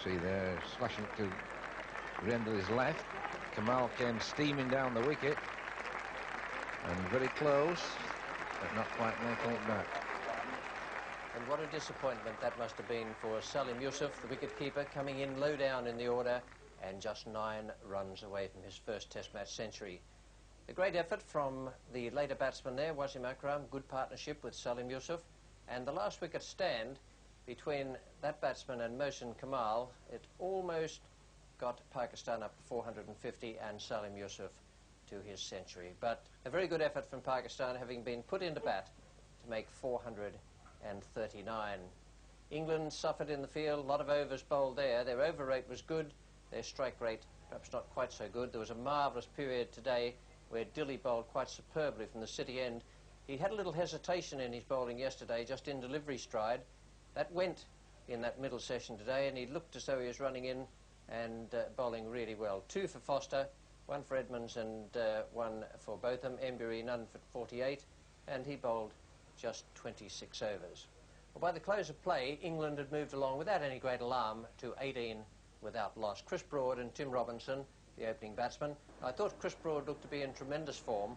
See there, slashing it to Rendell's left. Kamal came steaming down the wicket, and very close, but not quite making it back. And what a disappointment that must have been for Salim Yusuf, the wicket-keeper, coming in low down in the order and just 9 runs away from his first Test match century. A great effort from the later batsman there, Wasim Akram, good partnership with Salim Yusuf, and the last wicket stand between that batsman and Mohsin Kamal, it almost got Pakistan up to 450 and Salim Yusuf to his century. But a very good effort from Pakistan, having been put into bat to make 439. England suffered in the field, a lot of overs bowled there. Their over rate was good, their strike rate perhaps not quite so good. There was a marvellous period today where Dilly bowled quite superbly from the city end. He had a little hesitation in his bowling yesterday, just in delivery stride. That went in that middle session today, and he looked as though he was running in and bowling really well. 2 for Foster, 1 for Edmonds and 1 for Botham. Embury none for 48, and he bowled just 26 overs. Well, by the close of play, England had moved along without any great alarm to 18 without loss. Chris Broad and Tim Robinson, the opening batsmen. I thought Chris Broad looked to be in tremendous form.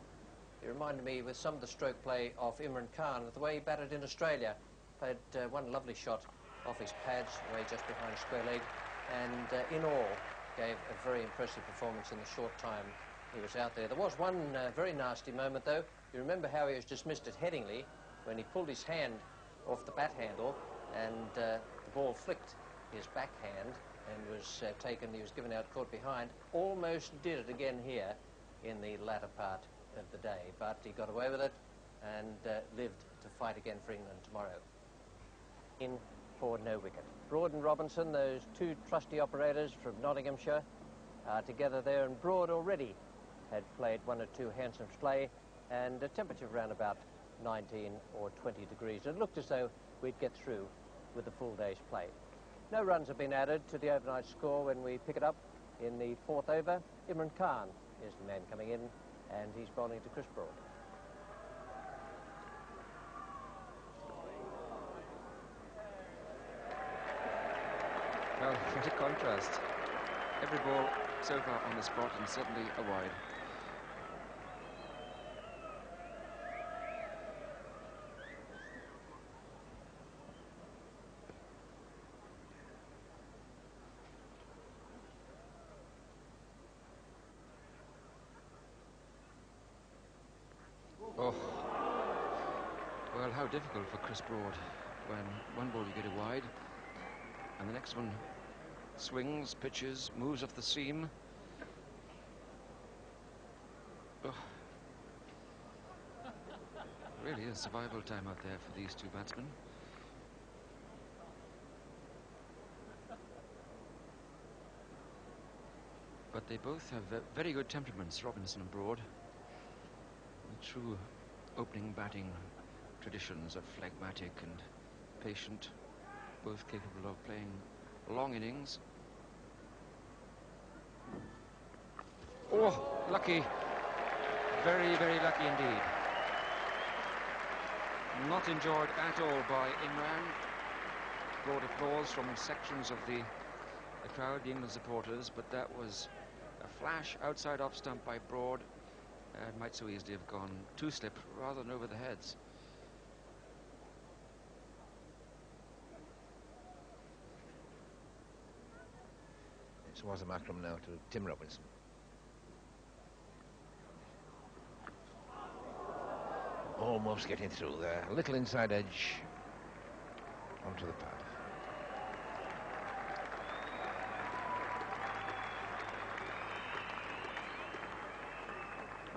He reminded me with some of the stroke play of Imran Khan, the way he batted in Australia. Played one lovely shot off his pads, away just behind square leg, and in all gave a very impressive performance in the short time he was out there. There was one very nasty moment though. You remember how he was dismissed at Headingley when he pulled his hand off the bat handle and the ball flicked his backhand and was taken. He was given out caught behind. Almost did it again here in the latter part of the day, but he got away with it and lived to fight again for England tomorrow. In for no wicket. Broad and Robinson, those 2 trusty operators from Nottinghamshire, are together there, and Broad already had played 1 or 2 handsome play and a temperature around about 19 or 20 degrees. It looked as though we'd get through with a full day's play. No runs have been added to the overnight score when we pick it up in the 4th over. Imran Khan is the man coming in, and he's bowling to Chris Broad. Well, what a contrast. Every ball so far on the spot, and suddenly a wide. Oh, well, how difficult for Chris Broad when one ball you get a wide and the next one swings, pitches, moves off the seam. Oh. Really is survival time out there for these 2 batsmen. But they both have very good temperaments, Robinson and Broad. The true opening batting traditions of phlegmatic and patient, both capable of playing long innings. Oh, lucky. Very, very lucky indeed. Not enjoyed at all by Imran. Broad applause from sections of the crowd, the England supporters, but that was a flash outside off stump by Broad. It might so easily have gone two slip rather than over the heads. It's Wasim Akram now to Tim Robinson. Almost getting through there. A little inside edge onto the pad.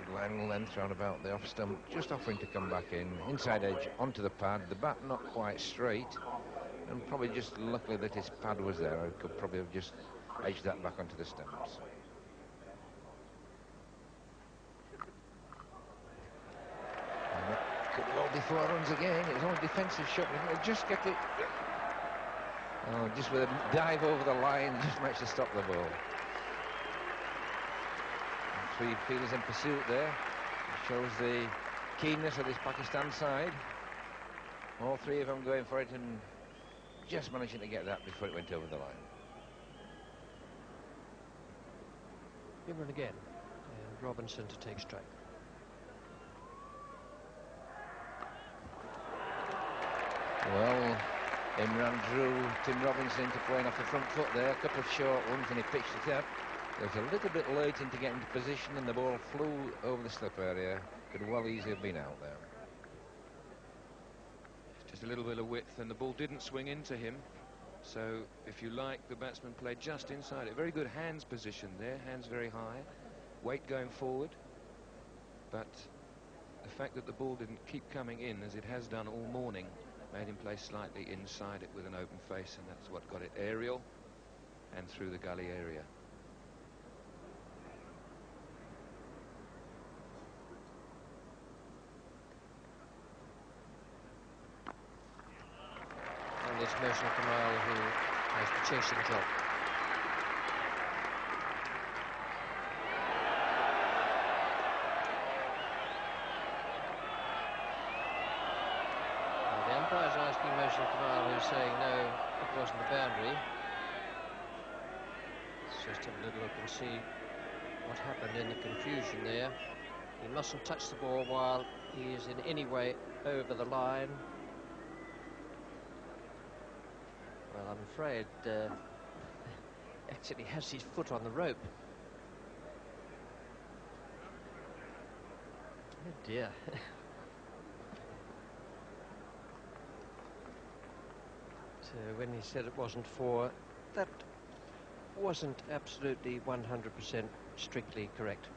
Good line length round about the off stump, just offering to come back in. Inside edge onto the pad. The bat not quite straight, and probably just luckily that his pad was there. I could probably have just edged that back onto the stumps. Before runs again, it was only defensive shot. He'll just get it. Oh, just with a dive over the line, just managed to stop the ball. And three fielders in pursuit there. It shows the keenness of this Pakistan side. All three of them going for it and just managing to get that before it went over the line. Imran again, and Robinson to take strike. Well, Imran drew Tim Robinson into playing off the front foot there, a couple of short ones, and he pitched it up. It was a little bit late into getting into position, and the ball flew over the slip area. Could well easily have been out there. Just a little bit of width, and the ball didn't swing into him. So, if you like, the batsman played just inside it. Very good hands position there, hands very high, weight going forward. But the fact that the ball didn't keep coming in, as it has done all morning, made him play slightly inside it with an open face, and that's what got it aerial and through the gully area. And it's Mohsin Kamal who has the chasing job. Asking Mohsin Kamal, who's saying no, it wasn't the boundary. Let's just have a little look and see what happened in the confusion there. He mustn't touch the ball while he is in any way over the line. Well, I'm afraid actually has his foot on the rope. Oh dear. When he said it wasn't four, that wasn't absolutely 100% strictly correct.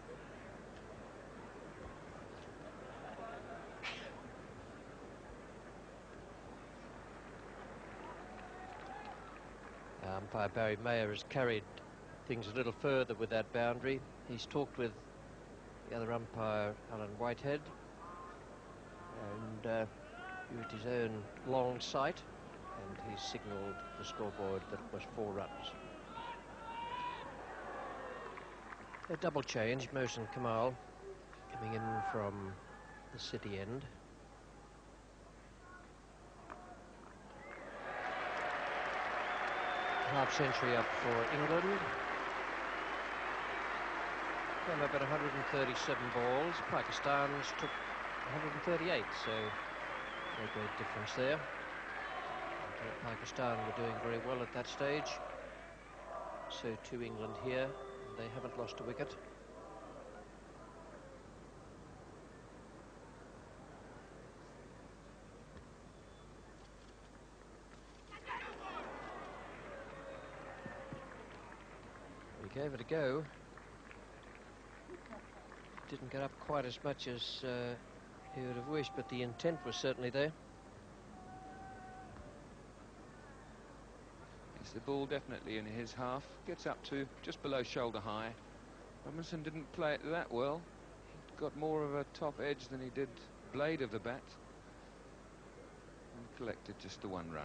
Umpire Barry Mayer has carried things a little further with that boundary. He's talked with the other umpire, Alan Whitehead, and used his own long sight, and he signalled the scoreboard that it was 4 runs. A double change, Mohsin Kamal coming in from the city end. Half century up for England. Came up at 137 balls. Pakistan's took 138, so no great difference there. Pakistan were doing very well at that stage. So too England here. They haven't lost a wicket. We gave it a go. Didn't get up quite as much as he would have wished, but the intent was certainly there. The ball definitely in his half, gets up to just below shoulder high. Robinson didn't play it that well. He got more of a top edge than he did blade of the bat, and collected just the 1 run.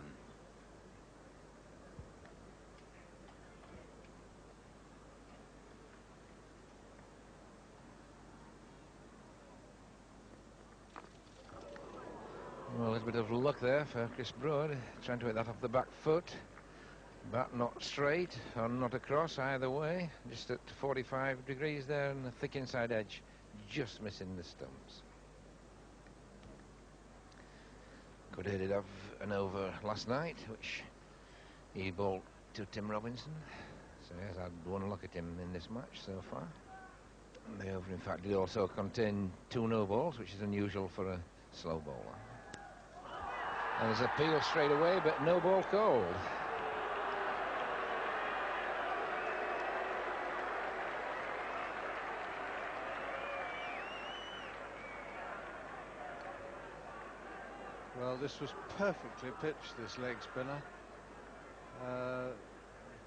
Well, a little bit of luck there for Chris Broad, trying to hit that off the back foot. Bat not straight or not across, either way. Just at 45 degrees there and the thick inside edge, just missing the stumps. Could have hit it off and over last night, which he bowled to Tim Robinson. So he has had one look at him in this match so far. And the over, in fact, did also contain 2 no balls, which is unusual for a slow bowler. And there's a peel straight away, but no ball called. Well, this was perfectly pitched, this leg spinner.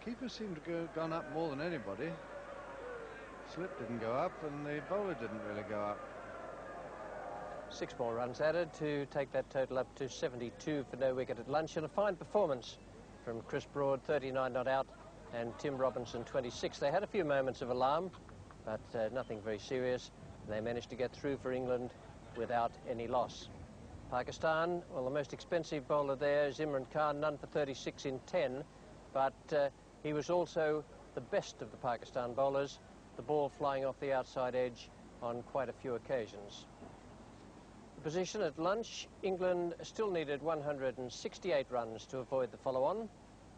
Keeper seemed to have gone up more than anybody. Slip didn't go up and the bowler didn't really go up. 6 more runs added to take that total up to 72 for no wicket at lunch, and a fine performance from Chris Broad, 39 not out, and Tim Robinson, 26. They had a few moments of alarm, but nothing very serious. They managed to get through for England without any loss. Pakistan, well, the most expensive bowler there is Imran Khan, none for 36 in 10, but he was also the best of the Pakistan bowlers, the ball flying off the outside edge on quite a few occasions. The position at lunch, England still needed 168 runs to avoid the follow-on,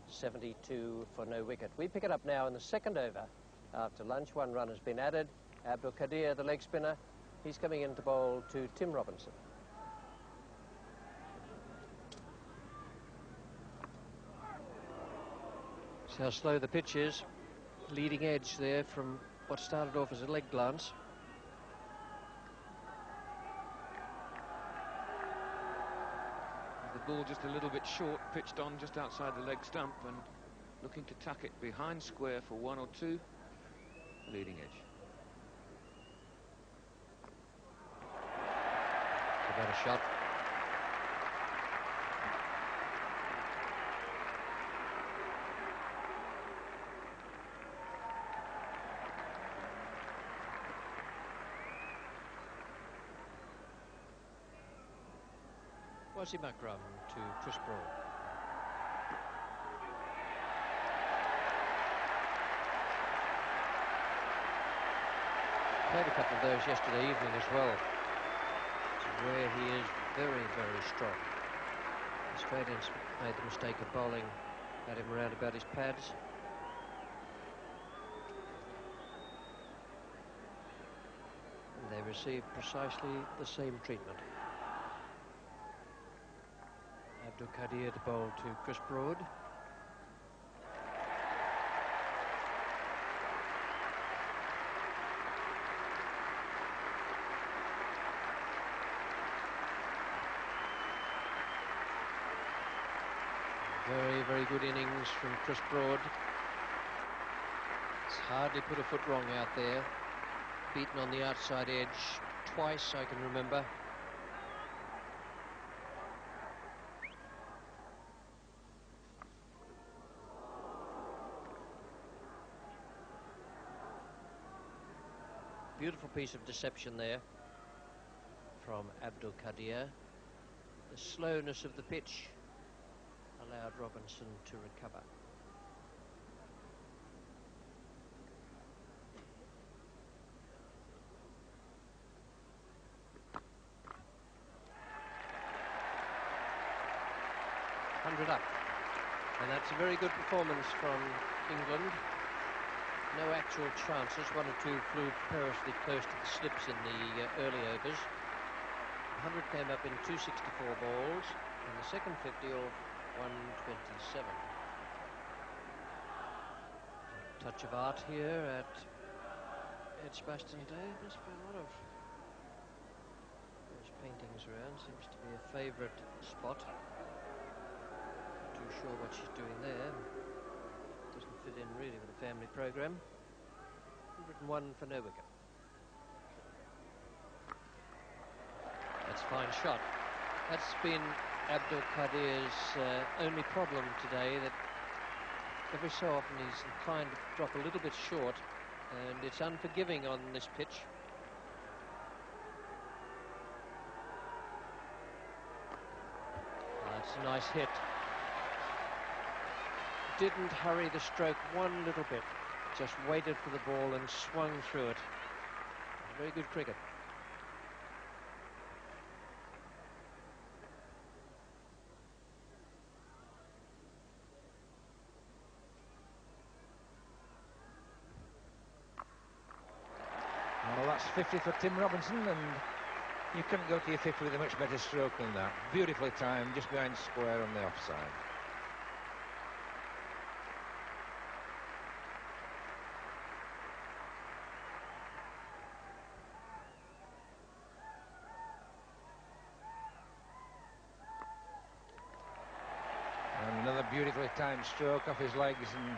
72 for no wicket. We pick it up now in the second over. After lunch, 1 run has been added. Abdul Qadir, the leg spinner, he's coming in to bowl to Tim Robinson. See how slow the pitch is. Leading edge there from what started off as a leg glance. The ball just a little bit short, pitched on just outside the leg stump and looking to tuck it behind square for 1 or 2. Leading edge. It's about a shot. Wasim Akram to Chris Broad. Played a couple of those yesterday evening as well, where he is very, very strong. The Australians made the mistake of bowling at him around about his pads. And they received precisely the same treatment. Abdul Qadir to bowl to Chris Broad. Very, very good innings from Chris Broad. He's hardly put a foot wrong out there. Beaten on the outside edge twice, I can remember. Beautiful piece of deception there from Abdul Qadir. The slowness of the pitch allowed Robinson to recover. Hundred up, and that's a very good performance from England. No actual chances. 1 or 2 flew perilously close to the slips in the early overs. 100 came up in 264 balls, and the second 50 off 127. Touch of art here at Edgbaston Day. Must be a lot of those paintings around. Seems to be a favourite spot. Not too sure what she's doing there. Doesn't fit in really with the family programme. 101 for no wicket. That's a fine shot. That's been Abdul Qadir's only problem today, that every so often he's inclined to drop a little bit short, and it's unforgiving on this pitch. It's a nice hit. Didn't hurry the stroke one little bit, just waited for the ball and swung through it. Very good cricket. Well, that's 50 for Tim Robinson, and you couldn't go to your 50 with a much better stroke than that. Beautifully timed, just behind square on the offside. And another beautifully timed stroke off his legs, and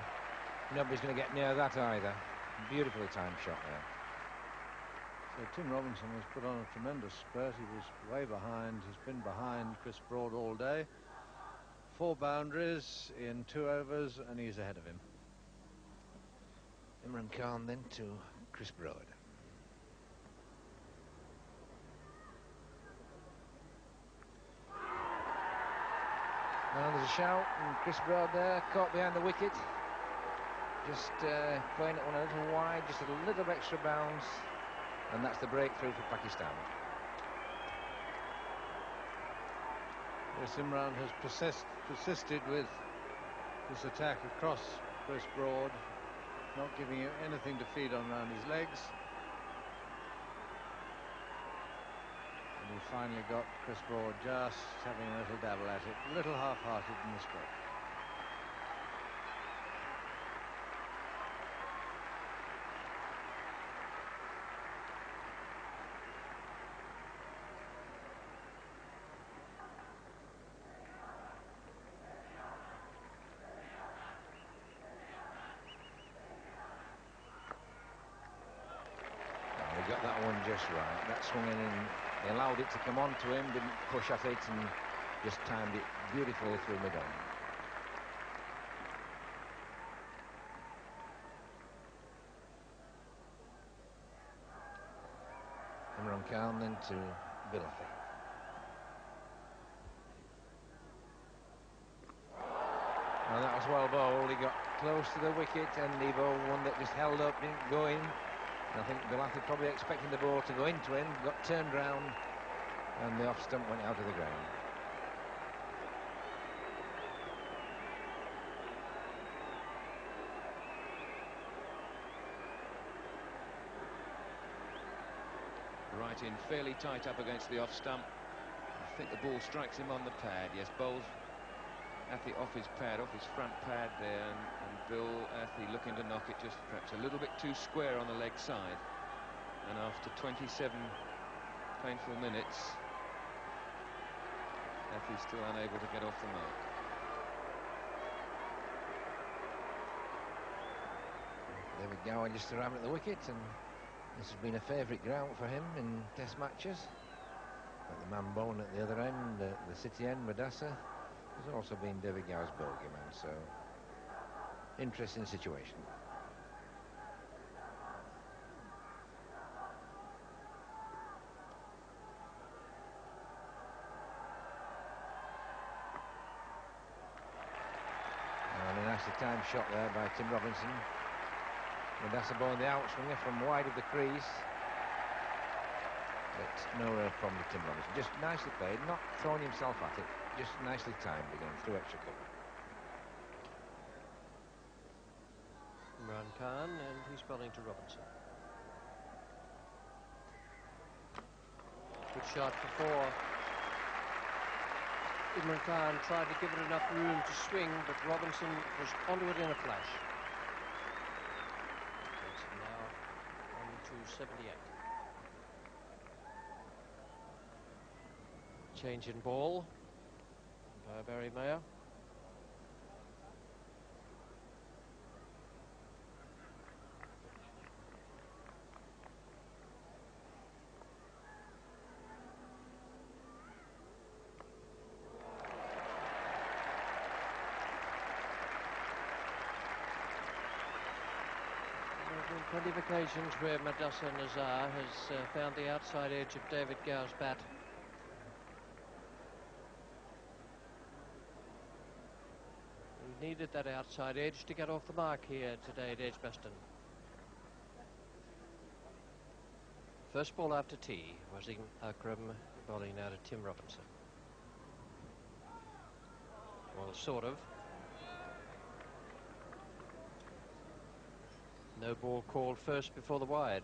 nobody's going to get near that either. Beautifully timed shot there. So Tim Robinson has put on a tremendous spurt. He was way behind. He's been behind Chris Broad all day. 4 boundaries in 2 overs, and he's ahead of him. Imran Khan then to Chris Broad. Well, there's a shout, and Chris Broad there, caught behind the wicket. Just playing it one a little wide, just a little bit extra bounce, and that's the breakthrough for Pakistan. Yes, Imran has persisted with this attack across Chris Broad, not giving you anything to feed on around his legs. And he finally got Chris Broad just having a little dabble at it, a little half-hearted in the stroke. He got that one just right. That swung in, and he allowed it to come on to him, didn't push at it, and just timed it beautifully through mid-on. Imran Khan then to Bilathi. Well, that was well bowled. He got close to the wicket, and he bowled one that just held up, didn't go in. I think Bilathi probably expecting the ball to go into him, got turned round, and the off stump went out of the ground. Right in, fairly tight up against the off stump. I think the ball strikes him on the pad. Yes, bowls Athey off his pad, off his front pad there, and Bill Athey looking to knock it just perhaps a little bit too square on the leg side. And after 27 painful minutes, Athey's still unable to get off the mark. David Gower just around at the wicket, and this has been a favourite ground for him in test matches. But the man bowling at the other end, the city end, Madassa, has also been David Gower's bogey man, so interesting situation. And a nicely timed shot there by Tim Robinson. Madassa bowling the outswinger from wide of the crease. But no real problem with Tim Robinson. Just nicely played, not throwing himself at it, just nicely timed again through extra cover. Imran Khan, and he's bowling to Robinson. Good shot for 4. Imran Khan tried to give it enough room to swing, but Robinson was onto it in a flash. Takes it now on to 78. Change in ball by Barry Mayer. Plenty of occasions where Madassar Nazar has found the outside edge of David Gower's bat. He needed that outside edge to get off the mark here today at Edgbaston. First ball after tea, Wasim Akram bowling now to Tim Robinson. Well, sort of. No ball called first before the wide.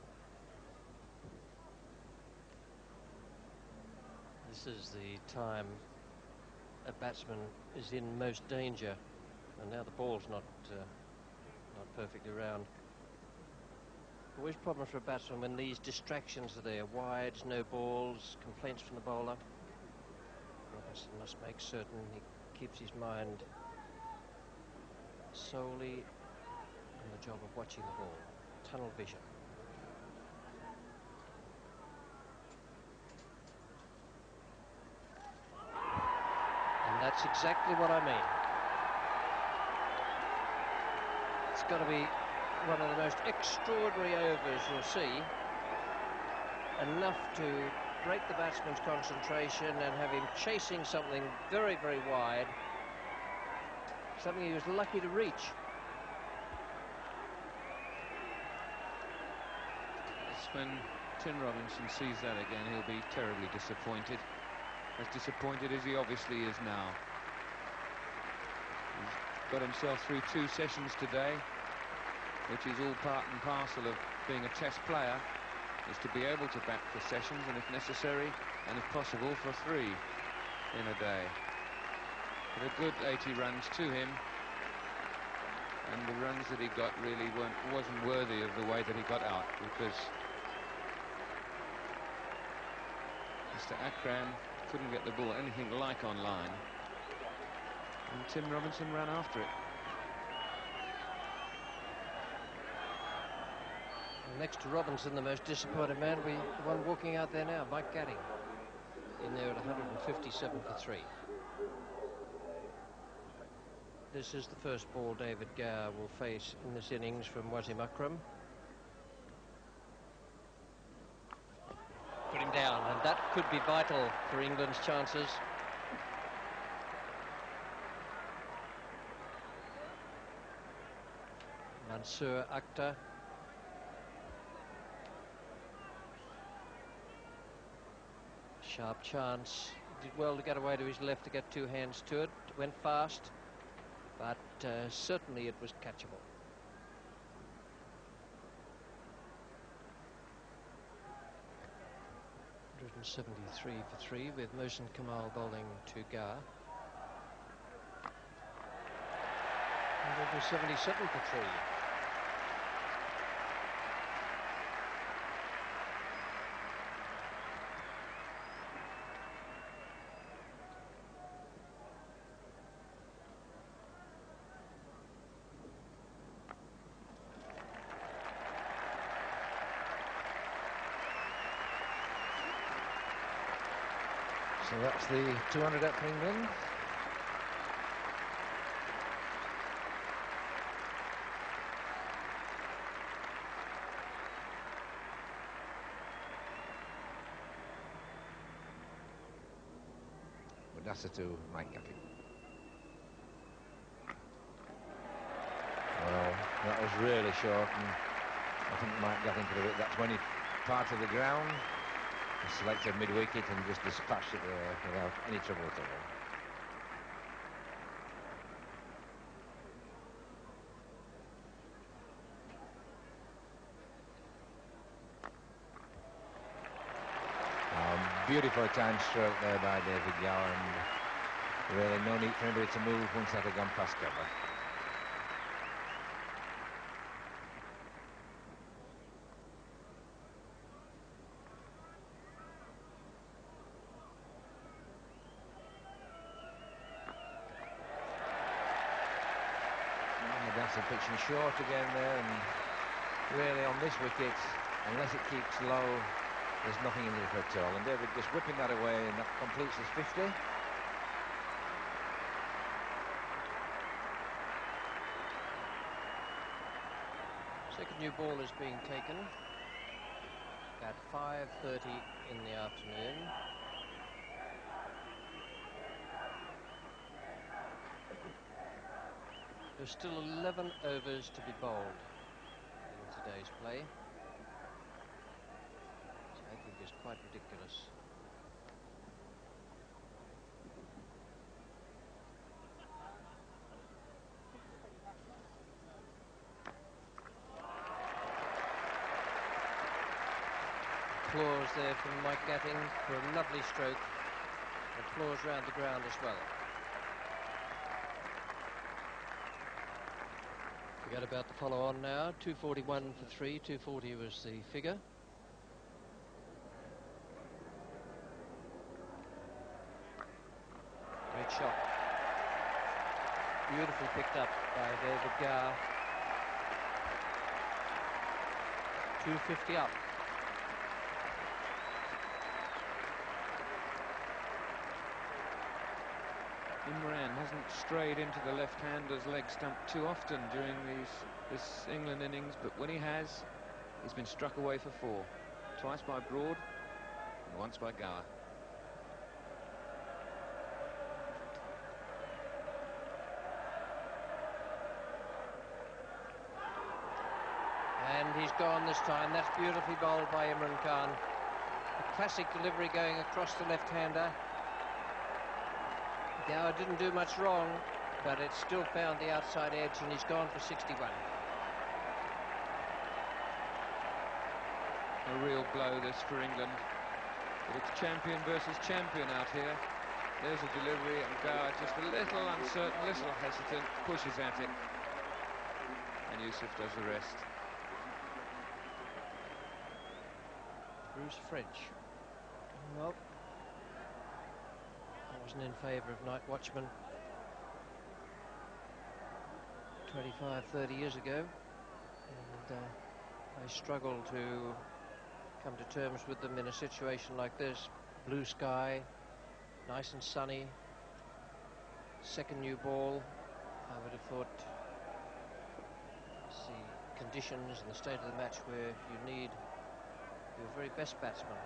This is the time a batsman is in most danger, and now the ball's not perfectly round. Always problems for a batsman when these distractions are there. Wides, no balls, complaints from the bowler. Robinson must make certain he keeps his mind solely on the job of watching the ball. Tunnel vision. And that's exactly what I mean. It's got to be one of the most extraordinary overs you'll see. Enough to break the batsman's concentration and have him chasing something very, very wide. Something he was lucky to reach. When Tim Robinson sees that again, he'll be terribly disappointed. As disappointed as he obviously is now. He's got himself through 2 sessions today, which is all part and parcel of being a test player, is to be able to bat for sessions, and if necessary, and if possible, for 3 in a day. But a good 80 runs to him, and the runs that he got really wasn't worthy of the way that he got out, because Mr. Akram couldn't get the ball anything like on line, and Tim Robinson ran after it. Next to Robinson, the most disappointed man will be the one walking out there now, Mike Gatting, in there at 157 for 3. This is the first ball David Gower will face in this innings from Wasim Akram. Put him down, and that could be vital for England's chances. Mansour Akhtar. Sharp chance. Did well to get away to his left to get 2 hands to it. Went fast, but certainly it was catchable. .173 for 3 with Mohsin Kamal bowling to Gower. 177 for 3. So that's the 200 up for England. Madassar to Mike Gatting. Well, that was really short, and I think Mike Gatting could have hit that 20 part of the ground. He selected mid-wicket and just dispatched it there without any trouble at all. Beautiful time stroke there by David Gower, and really no need for anybody to move once that had gone past cover. Madassar pitching short again there, and really on this wicket, unless it keeps low, there's nothing in it at all. And David just whipping that away, and that completes his 50. Second new ball is being taken at 5:30 in the afternoon. There's still 11 overs to be bowled in today's play, which I think is quite ridiculous. Applause there from Mike Gatting for a lovely stroke. Applause round the ground as well. Forget about the follow-on now. 241 for 3. 240 was the figure. Great shot. Beautifully picked up by David Gower. 250 up. Imran hasn't strayed into the left-hander's leg stump too often during this England innings, but when he has, he's been struck away for 4. Twice by Broad and once by Gower. And he's gone this time. That's beautifully bowled by Imran Khan. A classic delivery going across the left-hander. Gower didn't do much wrong, but it still found the outside edge, and he's gone for 61. A real blow this for England, but it's champion versus champion out here. There's a delivery, and Gower just a little uncertain, a little hesitant, pushes at it, and Yusuf does the rest. Bruce French. Well, I wasn't in favour of Night Watchman 25, 30 years ago, and I struggle to come to terms with them in a situation like this. Blue sky, nice and sunny, second new ball. I would have thought it's the conditions and the state of the match where you need your very best batsman.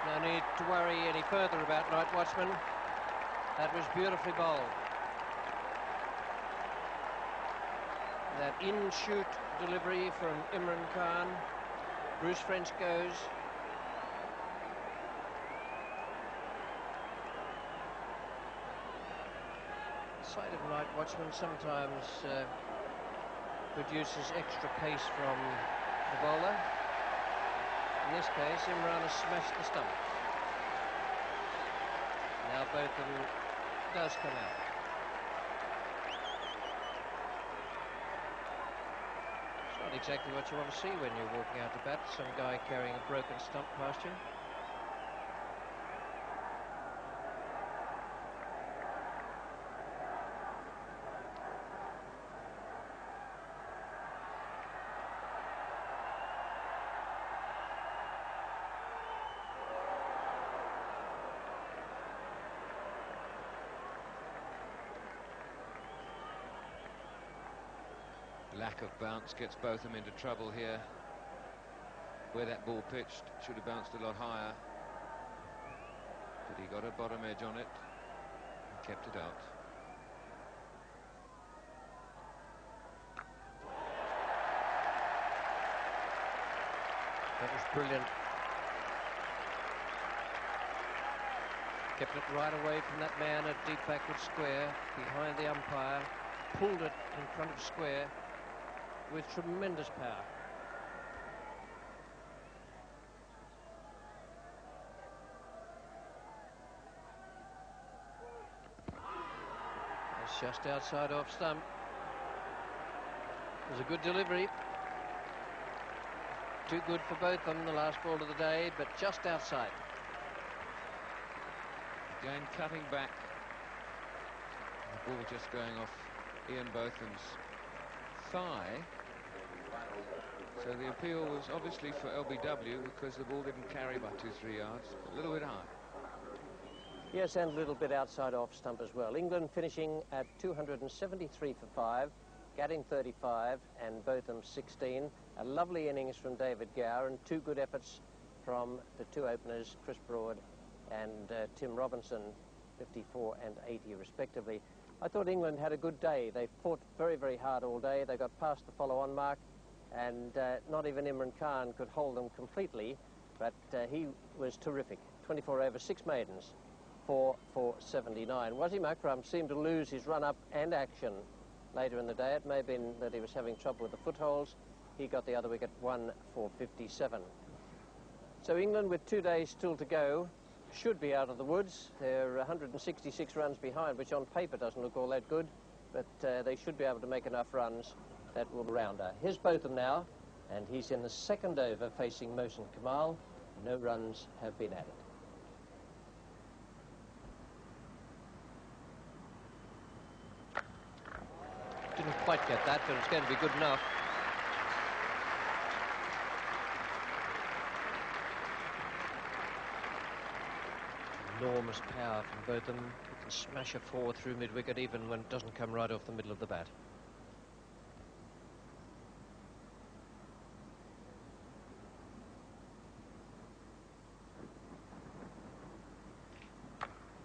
No need to worry any further about Night Watchman. That was beautifully bowled. That in-shoot delivery from Imran Khan. Bruce French goes. The sight of Night Watchman sometimes produces extra pace from the bowler. In this case, Imran has smashed the stump. Now Botham does come out. It's not exactly what you want to see when you're walking out to bat, some guy carrying a broken stump past you. Lack of bounce gets Botham into trouble here. Where that ball pitched should have bounced a lot higher, but he got a bottom edge on it and kept it out. That was brilliant. Kept it right away from that man at deep backward square, behind the umpire, pulled it in front of square with tremendous power. It's just outside off stump. It was a good delivery. Too good for both of them, the last ball of the day, but just outside. Again, cutting back. The ball just going off Ian Botham's thigh. So the appeal was obviously for LBW because the ball didn't carry by 2-3 yards, a little bit high. Yes, and a little bit outside off stump as well. England finishing at 273 for 5, Gatting 35 and Botham 16. A lovely innings from David Gower and 2 good efforts from the 2 openers, Chris Broad and Tim Robinson, 54 and 80 respectively. I thought England had a good day. They fought very, very hard all day. They got past the follow-on mark, and not even Imran Khan could hold them completely, but he was terrific. 24 over 6 maidens, 4 for 79. Wasim Akram seemed to lose his run-up and action later in the day. It may have been that he was having trouble with the footholds. He got the other wicket, 1 for 57. So England, with 2 days still to go, should be out of the woods. They're 166 runs behind, which on paper doesn't look all that good, but they should be able to make enough runs that will rounder. Here's Botham now, and he's in the 2nd over facing Mohsin Kamal. No runs have been added. Didn't quite get that, but it's going to be good enough. Enormous power from Botham. He can smash a 4 through mid-wicket even when it doesn't come right off the middle of the bat.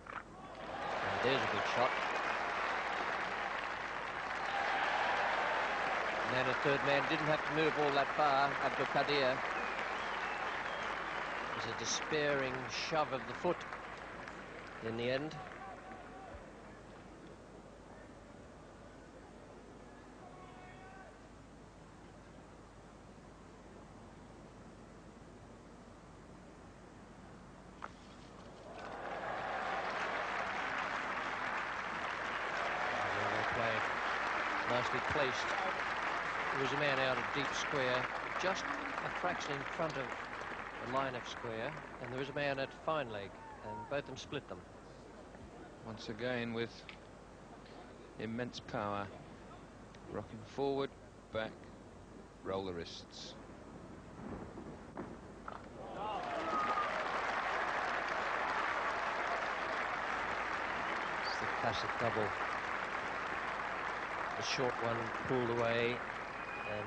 And there's a good shot. And then a 3rd man didn't have to move all that far. Abdul Qadir. It was a despairing shove of the foot in the end. Well played. Nicely placed. There was a man out of deep square, just a fraction in front of the line of square, and there was a man at fine leg, and both of them split them. Once again with immense power, rocking forward, back, roll the wrists. It's the classic double. The short one pulled away, and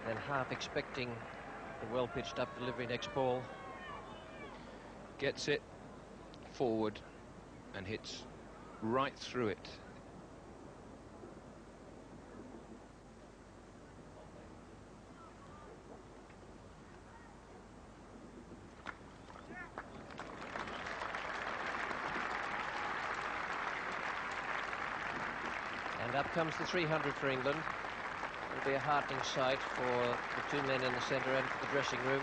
then half expecting the well pitched up delivery next ball. Gets it forward and hits right through it. And up comes the 300 for England. It'll be a heartening sight for the 2 men in the centre and for the dressing room.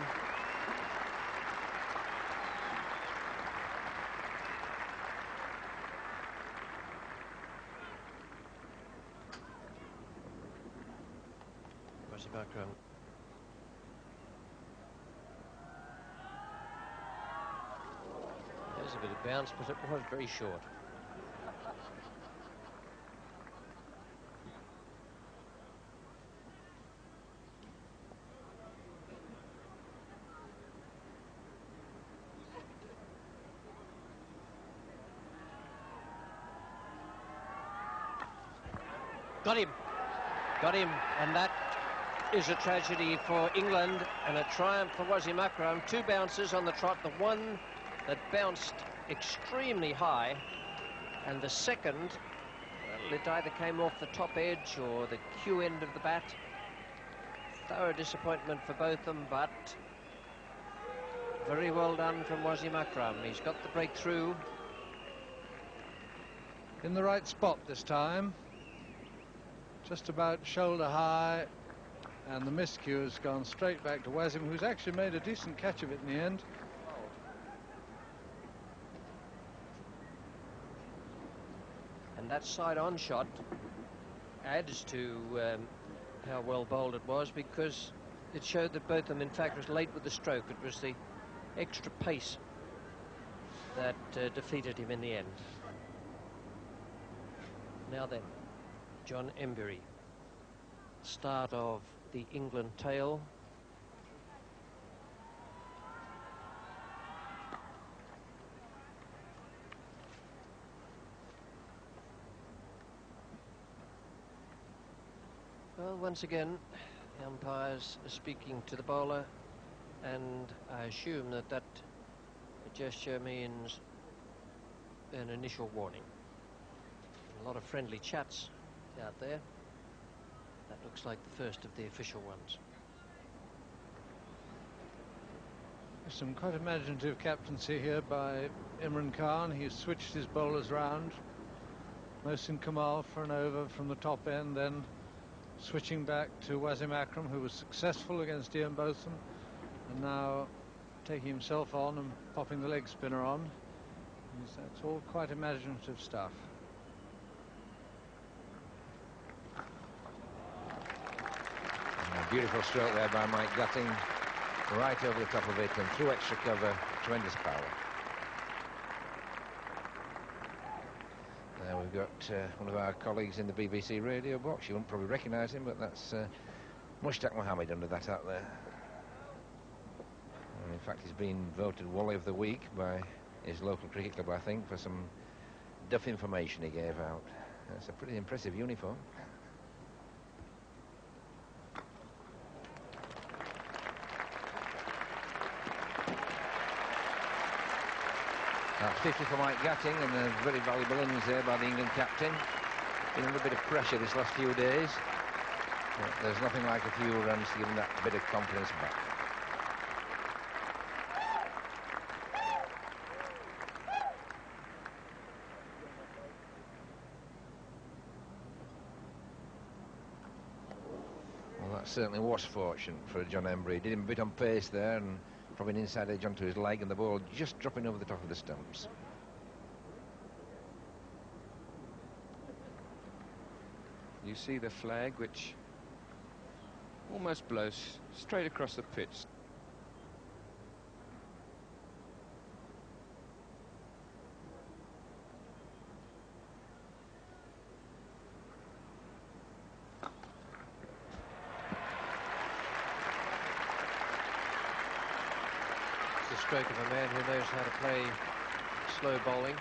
Wasim Akram. There's a bit of bounce, but it was very short. Got him, and that is a tragedy for England and a triumph for Wasim Akram. 2 bounces on the trot, the one that bounced extremely high, and the second, well, it either came off the top edge or the cue end of the bat. Thorough disappointment for both of them, but very well done from Wasim Akram. He's got the breakthrough. In the right spot this time. Just about shoulder high, and the miscue has gone straight back to Wasim, who's actually made a decent catch of it in the end. And that side-on shot adds to how well bowled it was, because it showed that both of them, in fact, was late with the stroke. It was the extra pace that defeated him in the end. Now then, John Emburey, start of the England tail. once again, the umpires are speaking to the bowler, and I assume that that gesture means an initial warning. A lot of friendly chats out there. That looks like the first of the official ones. Some quite imaginative captaincy here by Imran Khan. He's switched his bowlers round. Mohsin Kamal for an over from the top end, then switching back to Wasim Akram, who was successful against Ian Botham, and now taking himself on and popping the leg spinner on. That's all quite imaginative stuff. A beautiful stroke there by Mike Gutting, right over the top of it and through extra cover. Tremendous power. There we've got one of our colleagues in the BBC radio box. You wouldn't probably recognise him, but that's Mushtaq Mohammed under that out there. And in fact, he's been voted Wally of the Week by his local cricket club, I think, for some duff information he gave out. That's a pretty impressive uniform. That's 50 for Mike Gutting, and a very valuable innings there by the England captain. Been under a bit of pressure this last few days, but there's nothing like a few runs to give him that bit of confidence back. Well, that certainly was fortunate for John Emburey. He did him a bit on pace there, and probably an inside edge onto his leg, and the ball just dropping over the top of the stumps. You see the flag, which almost blows straight across the pitch. The stroke of a man who knows how to play slow bowling.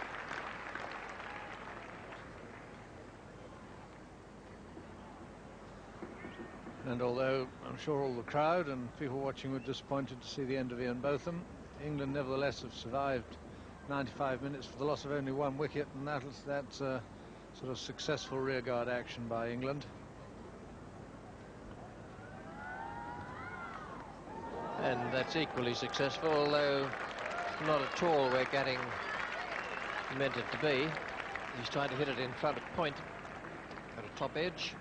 And although I'm sure all the crowd and people watching were disappointed to see the end of Ian Botham, England nevertheless have survived 95 minutes for the loss of only one wicket, and that's a sort of successful rearguard action by England. And that's equally successful, although not at all where Gatting meant it to be. He's trying to hit it in front of point at a top edge.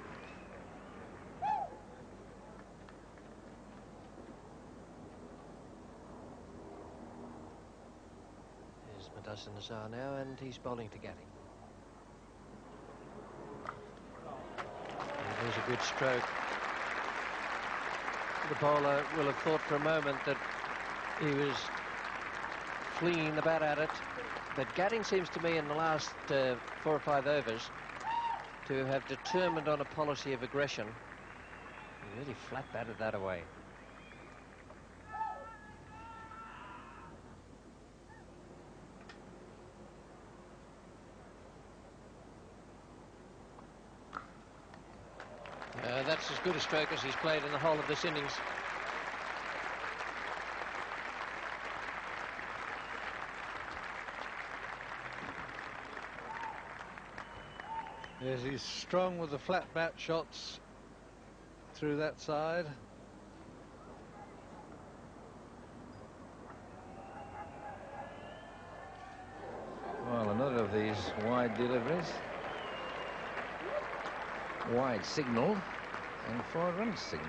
There's Madhussin Nazar now, and he's bowling to Gatting. And there's a good stroke. The bowler will have thought for a moment that he was flinging the bat at it, but Gatting seems to me in the last 4 or 5 overs to have determined on a policy of aggression. He really flat batted that away. That's as good a stroke as he's played in the whole of this innings. Yes, he's strong with the flat bat shots through that side. Well, another of these wide deliveries. Wide signal and 4 runs signal.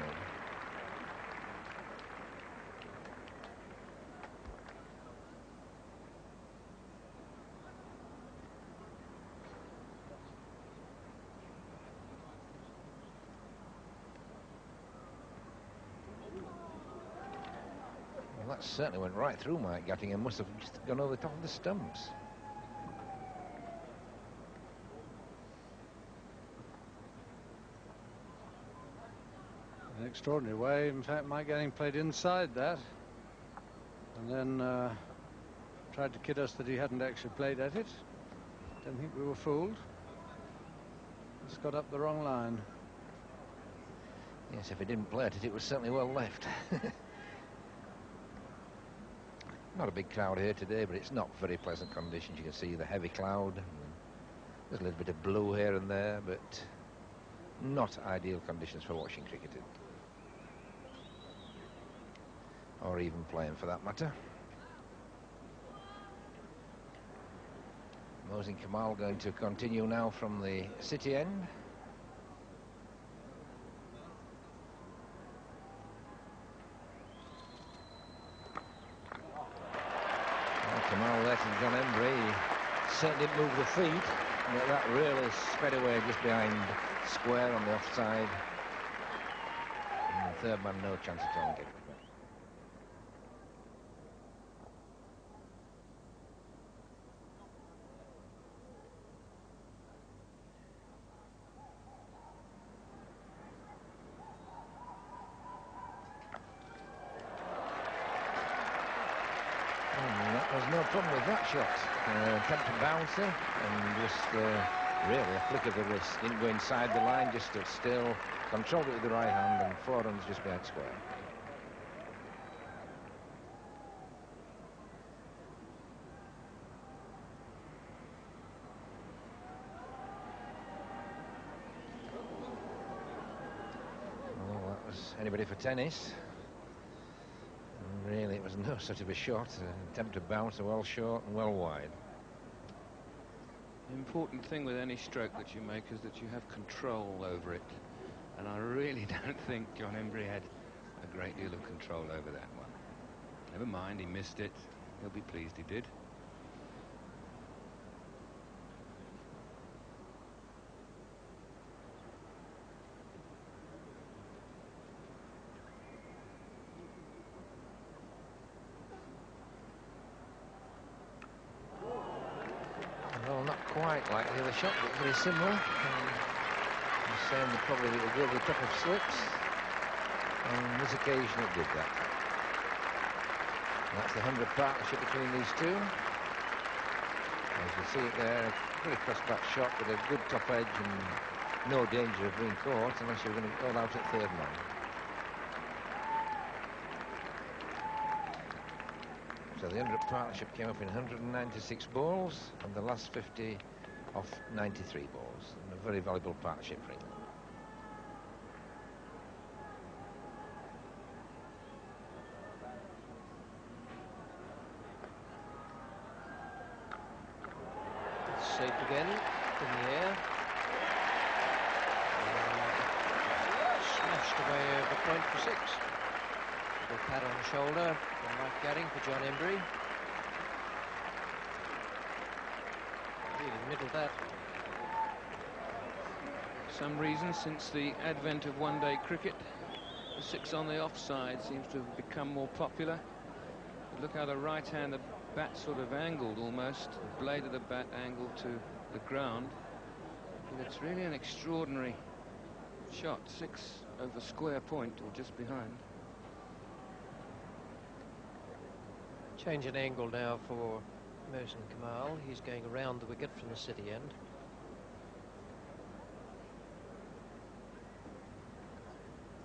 Well, that certainly went right through Mike Gatting and must have just gone over the top of the stumps. An extraordinary way. In fact, Mike Gatting played inside that and then tried to kid us that he hadn't actually played at it. Don't think we were fooled. Just got up the wrong line. Yes, if he didn't play it was certainly well left. Not a big crowd here today, but it's not very pleasant conditions. You can see the heavy cloud. There's a little bit of blue here and there, but not ideal conditions for watching cricket in. Or even playing, for that matter. Mohsin Kamal going to continue now from the city end. Kamal letting John Embree certainly didn't move the feet, but that really sped away just behind square on the offside. And the third man no chance at all getting it back. There's no problem with that shot. Attempted bouncer and just really a flick of the wrist. Didn't go inside the line, just stood still, controlled it with the right hand, and 4 runs just behind square. Well, that was anybody for tennis. Really, it was no such of a shot. Attempted bouncer, well short and well wide. The important thing with any stroke that you make is that you have control over it. And I really don't think John Embree had a great deal of control over that one. Never mind, he missed it. He'll be pleased he did. Well, not quite like the other shot, but very similar. The same that probably it will go over the top of slips. On this occasion it did that. That's the 100 partnership between these two. As you see it there, a very cross-back shot with a good top edge and no danger of being caught unless you're going to go out at third man. So the 100 partnership came up in 196 balls and the last 50 off 93 balls. And a very valuable partnership for England. Saved again in the air. And smashed away over point for 6. Little pat on the shoulder from Mike Gatting for John Embree. Really middled that. For some reason, since the advent of one-day cricket, the 6 on the offside seems to have become more popular. But look how the right hand, the bat sort of angled almost, the blade of the bat angled to the ground. And it's really an extraordinary shot. 6 over square point or just behind. Change in angle now for Mohsin Kamal. He's going around the wicket from the city end.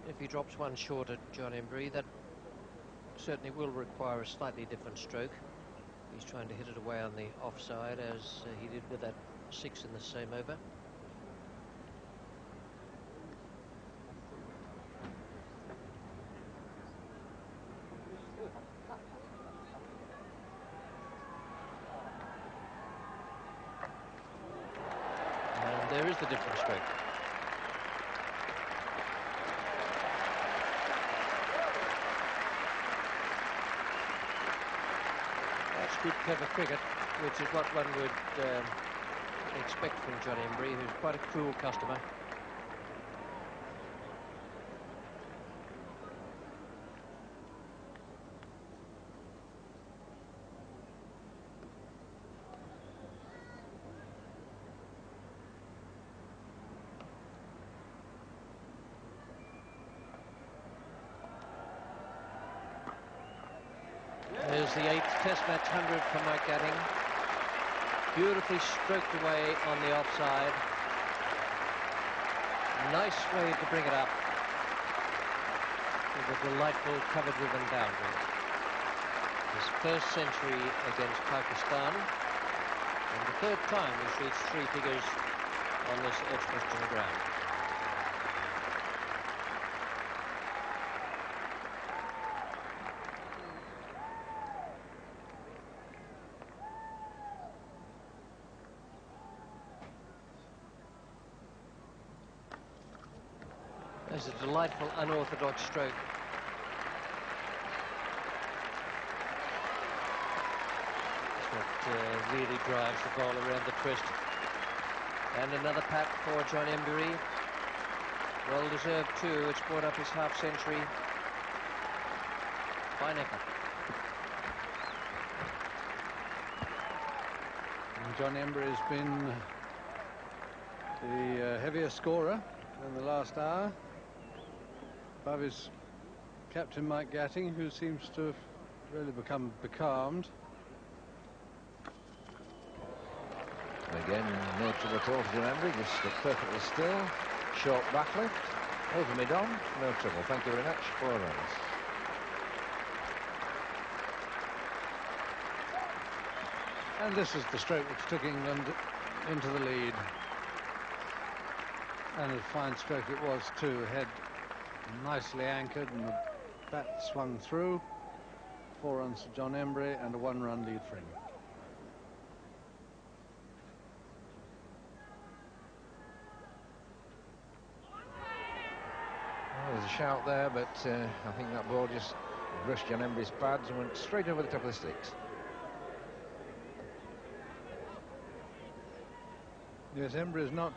If he drops one short at John Embree, that certainly will require a slightly different stroke. He's trying to hit it away on the offside as he did with that 6 in the same over. And there is the different stroke. That's good, clever cricket, which is what one would expect from John Embree, who's quite a cruel customer. There's the 8th Test match 100 for Mike Gatting. Beautifully stroked away on the offside. Nice way to bring it up. with a delightful covered ribbon boundary. His first century against Pakistan, and the third time he's reached three figures on this Edgbaston ground. There's a delightful unorthodox stroke. That's what really drives the ball around the twist. And another pat for John Emburey. Well deserved too. It's brought up his half century. Fine effort. And John Emburey has been the heavier scorer in the last hour, above his captain Mike Gatting, who seems to have really become becalmed. Again, no trouble at all for John Emburey, just perfectly still. Short back lift, over mid-on, no trouble. Thank you very much. 4 runs. And this is the stroke which took England into the lead. And a fine stroke it was too. Head nicely anchored and the bat swung through. 4 runs to John Emburey and a 1-run lead for him. Well, there's a shout there, but I think that ball just brushed John Emburey's pads and went straight over the top of the sticks. Yes, Emburey is not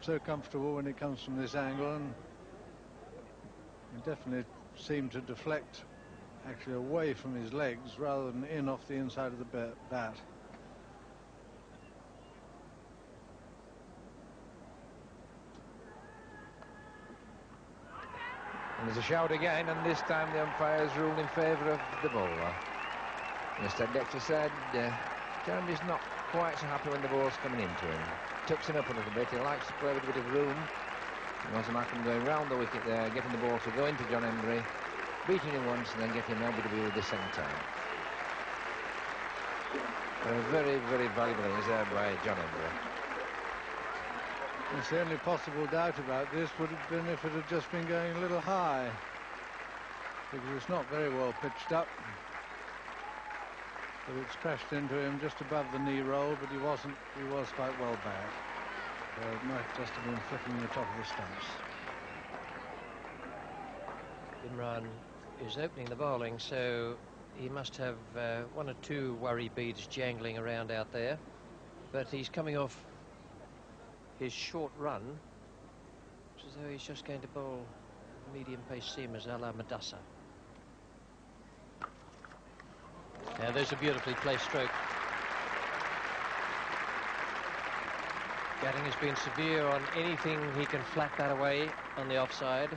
so comfortable when it comes from this angle, and it definitely seemed to deflect actually away from his legs rather than in off the inside of the bat. And there's a shout again, and this time the umpires ruled in favour of the bowler. Mr. Dexter said John Emburey's not quite so happy when the ball's coming into him. Tucks him up a little bit. He likes to play with a bit of room. He wants Markham going round the wicket there, getting the ball to go into John Emburey, beating him once and then getting LBW the second time. Very, very valuable innings there by John Emburey. Yes, the only possible doubt about this would have been if it had just been going a little high, because it's not very well pitched up. But it's crashed into him just above the knee roll, but he was quite well back. So it might just have been flicking the top of the stumps. Imran is opening the bowling, so he must have 1 or 2 worry beads jangling around out there. But he's coming off his short run. It's as though he's just going to bowl medium pace seamers a la Madassa. Yeah, there's a beautifully placed stroke. Gatting has been severe on anything he can flat that away on the offside.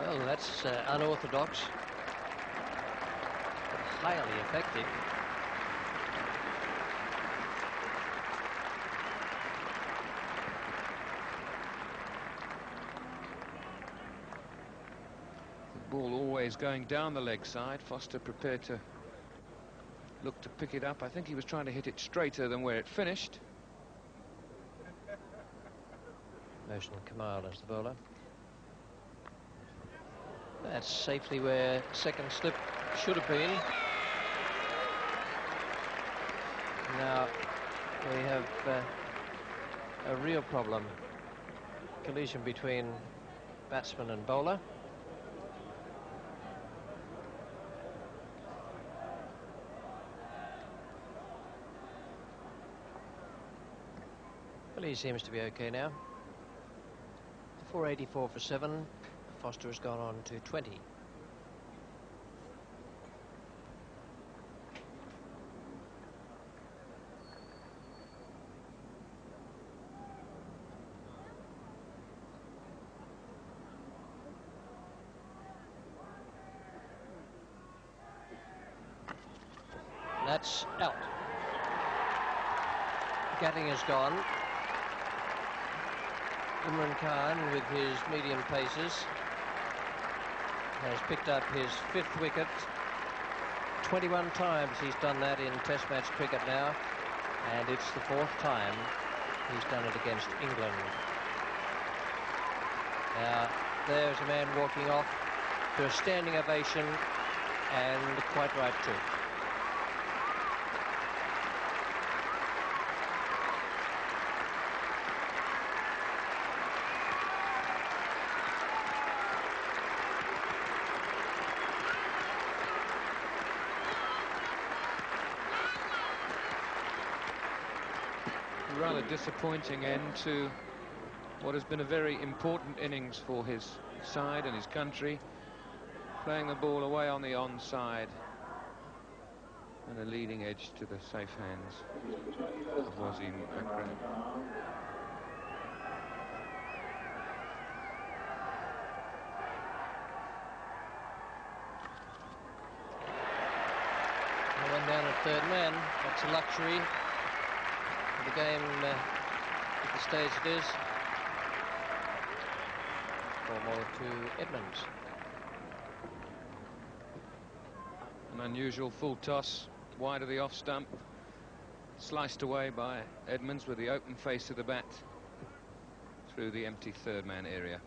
Well, that's unorthodox, but highly effective. Ball always going down the leg side. Foster prepared to look to pick it up. I think he was trying to hit it straighter than where it finished. Mohsin Kamal as the bowler. That's safely where second slip should have been. Now we have a real problem. Collision between batsman and bowler. Well, he seems to be okay now. 484 for 7. Foster has gone on to 20. That's out. Gatting has gone. Imran Khan, with his medium paces, has picked up his 5th wicket. 21 times he's done that in Test match cricket now, and it's the 4th time he's done it against England. Now, there's a man walking off to a standing ovation, and quite right too. Rather disappointing end to what has been a very important innings for his side and his country, playing the ball away on the onside and a leading edge to the safe hands of Wasim Akram. No one down at 3rd man. That's a luxury. The game at the stage it is. 4 more to Edmonds. An unusual full toss wide of the off stump, sliced away by Edmonds with the open face of the bat through the empty 3rd man area.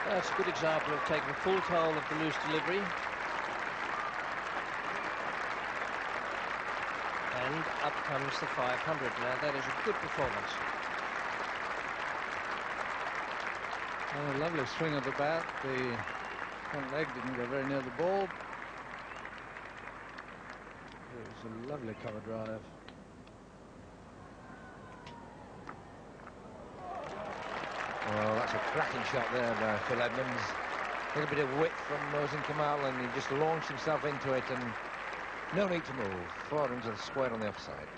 That's a good example of taking full toll of the loose delivery. And up comes the 500. Now that is a good performance. A lovely swing of the bat. The front leg didn't go very near the ball. It was a lovely cover drive. Well, that's a cracking shot there by Phil Edmonds. A little bit of width from Mohsin Kamal, and he just launched himself into it, and no need to move. 4 runs to the square on the offside.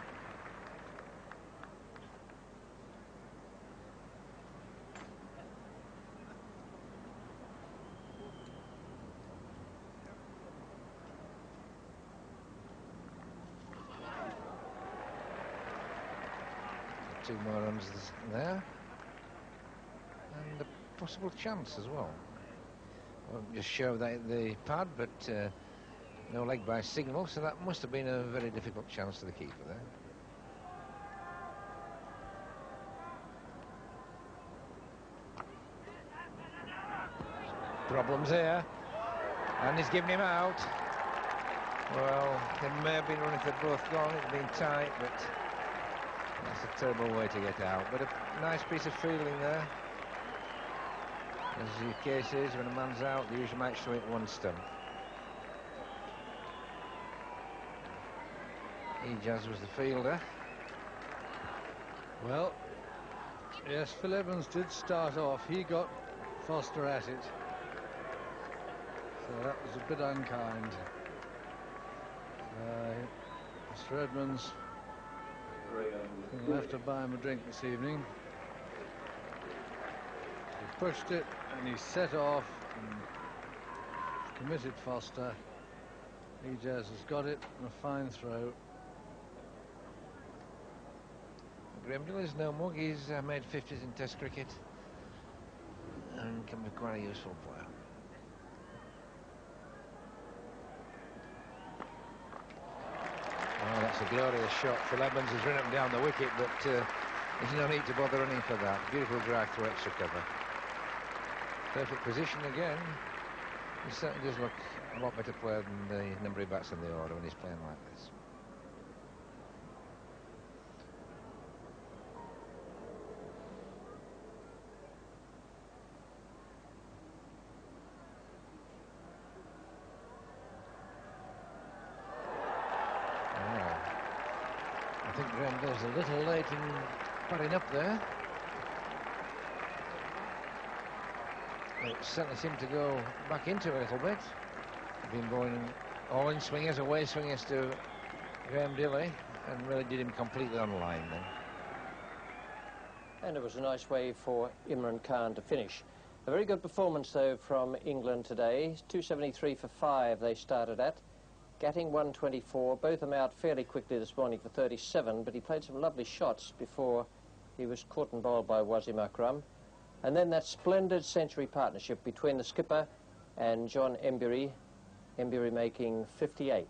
Two more runs there, and a possible chance as well. Won't just show that the pad, but no leg by signal, so that must have been a very difficult chance to the keeper there. Problems here, and he's given him out. Well, it may have been running for both gone. It's been tight, but that's a terrible way to get out. But a nice piece of fielding there. As the case is, when a man's out, they usually might show it one stump. Ijaz was the fielder. Well, yes, Phil Evans did start off. He got Foster at it. So that was a bit unkind. Mr. Edmonds will have to buy him a drink this evening. He pushed it and he set off and committed Foster. Ijaz has got it and a fine throw. Graham Dillon is no mug. He's made 50s in Test cricket and can be quite a useful player. Oh, that's a glorious shot. Phil Edmonds has run up and down the wicket, but there's no need to bother running for that. Beautiful drive through extra cover. Perfect position again. He certainly does look a lot better player than the number of bats in the order when he's playing like this. I think Graham Dill's a little late in putting up there. It certainly seemed to go back into it a little bit. Been going all in swingers, away swingers to Graham Dilley, and really did him completely on line then. And it was a nice way for Imran Khan to finish. A very good performance, though, from England today. 273 for 5 they started at. Gatting 124. Both of them out fairly quickly this morning for 37, but he played some lovely shots before he was caught and bowled by Wasim Akram. And then that splendid century partnership between the skipper and John Emburey. Emburey making 58.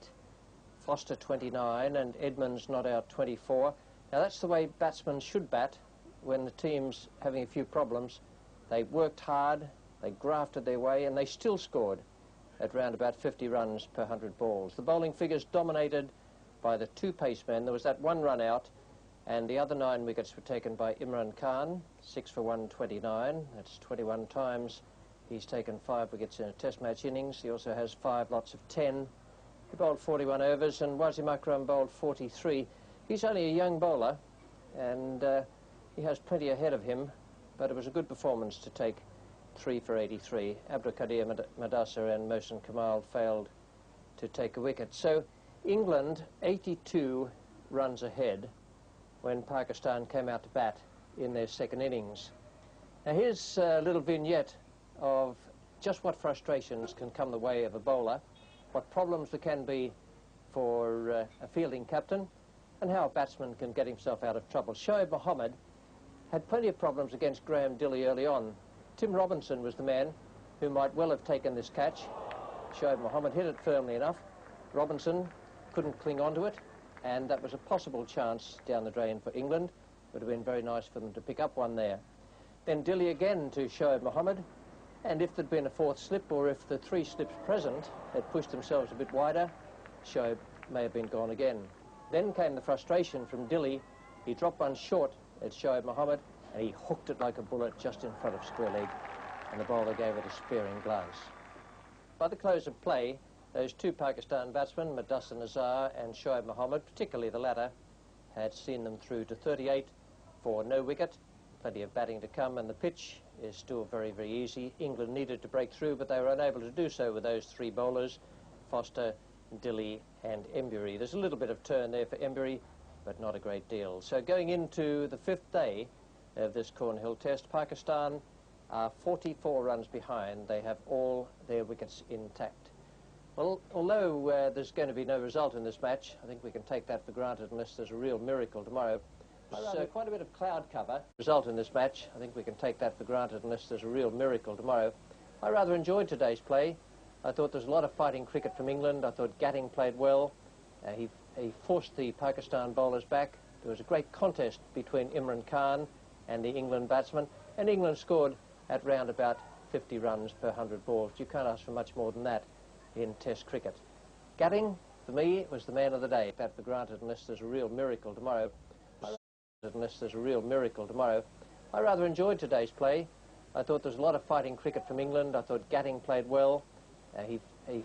Foster 29 and Edmonds not out 24. Now that's the way batsmen should bat when the team's having a few problems. They worked hard, they grafted their way, and they still scored at round about 50 runs per 100 balls. The bowling figures dominated by the two pacemen. There was that one run out, and the other 9 wickets were taken by Imran Khan, 6 for 129. That's 21 times. He's taken 5 wickets in a test match innings. He also has 5 lots of 10. He bowled 41 overs, and Wasim Akram bowled 43. He's only a young bowler, and he has plenty ahead of him, but it was a good performance to take 3 for 83. Abdul Qadir Madassar and Mohsin Kamal failed to take a wicket. So England 82 runs ahead when Pakistan came out to bat in their second innings. Now here's a little vignette of just what frustrations can come the way of a bowler, what problems there can be for a fielding captain, and how a batsman can get himself out of trouble. Shoaib Mohammad had plenty of problems against Graham Dilley early on. Tim Robinson was the man who might well have taken this catch. Shoaib Mohammad hit it firmly enough. Robinson couldn't cling onto it, and that was a possible chance down the drain for England. Would have been very nice for them to pick up one there. Then Dilley again to Shoaib Mohammad, and if there'd been a 4th slip, or if the 3 slips present had pushed themselves a bit wider, Shoaib may have been gone again. Then came the frustration from Dilley. He dropped one short at Shoaib Mohammad, and he hooked it like a bullet just in front of square leg, and the bowler gave it a sparing glance. By the close of play, those 2 Pakistan batsmen, Madassar Nazar and Shoaib Mohammad, particularly the latter, had seen them through to 38 for no wicket. Plenty of batting to come, and the pitch is still very, very easy. England needed to break through, but they were unable to do so with those 3 bowlers, Foster, Dilley and Emburey. There's a little bit of turn there for Emburey, but not a great deal. So going into the 5th day of this Cornhill Test, Pakistan are 44 runs behind. They have all their wickets intact. Well, although there's going to be no result in this match, I think we can take that for granted unless there's a real miracle tomorrow. There's quite a bit of cloud cover. Result in this match, I think we can take that for granted unless there's a real miracle tomorrow. I rather enjoyed today's play. I thought there was a lot of fighting cricket from England. I thought Gatting played well. He forced the Pakistan bowlers back. There was a great contest between Imran Khan and the England batsmen, and England scored at round about 50 runs per 100 balls. You can't ask for much more than that in Test cricket. Gatting, for me, was the man of the day. That for granted unless there's a real miracle tomorrow. I rather enjoyed today's play. I thought there was a lot of fighting cricket from England. I thought Gatting played well. He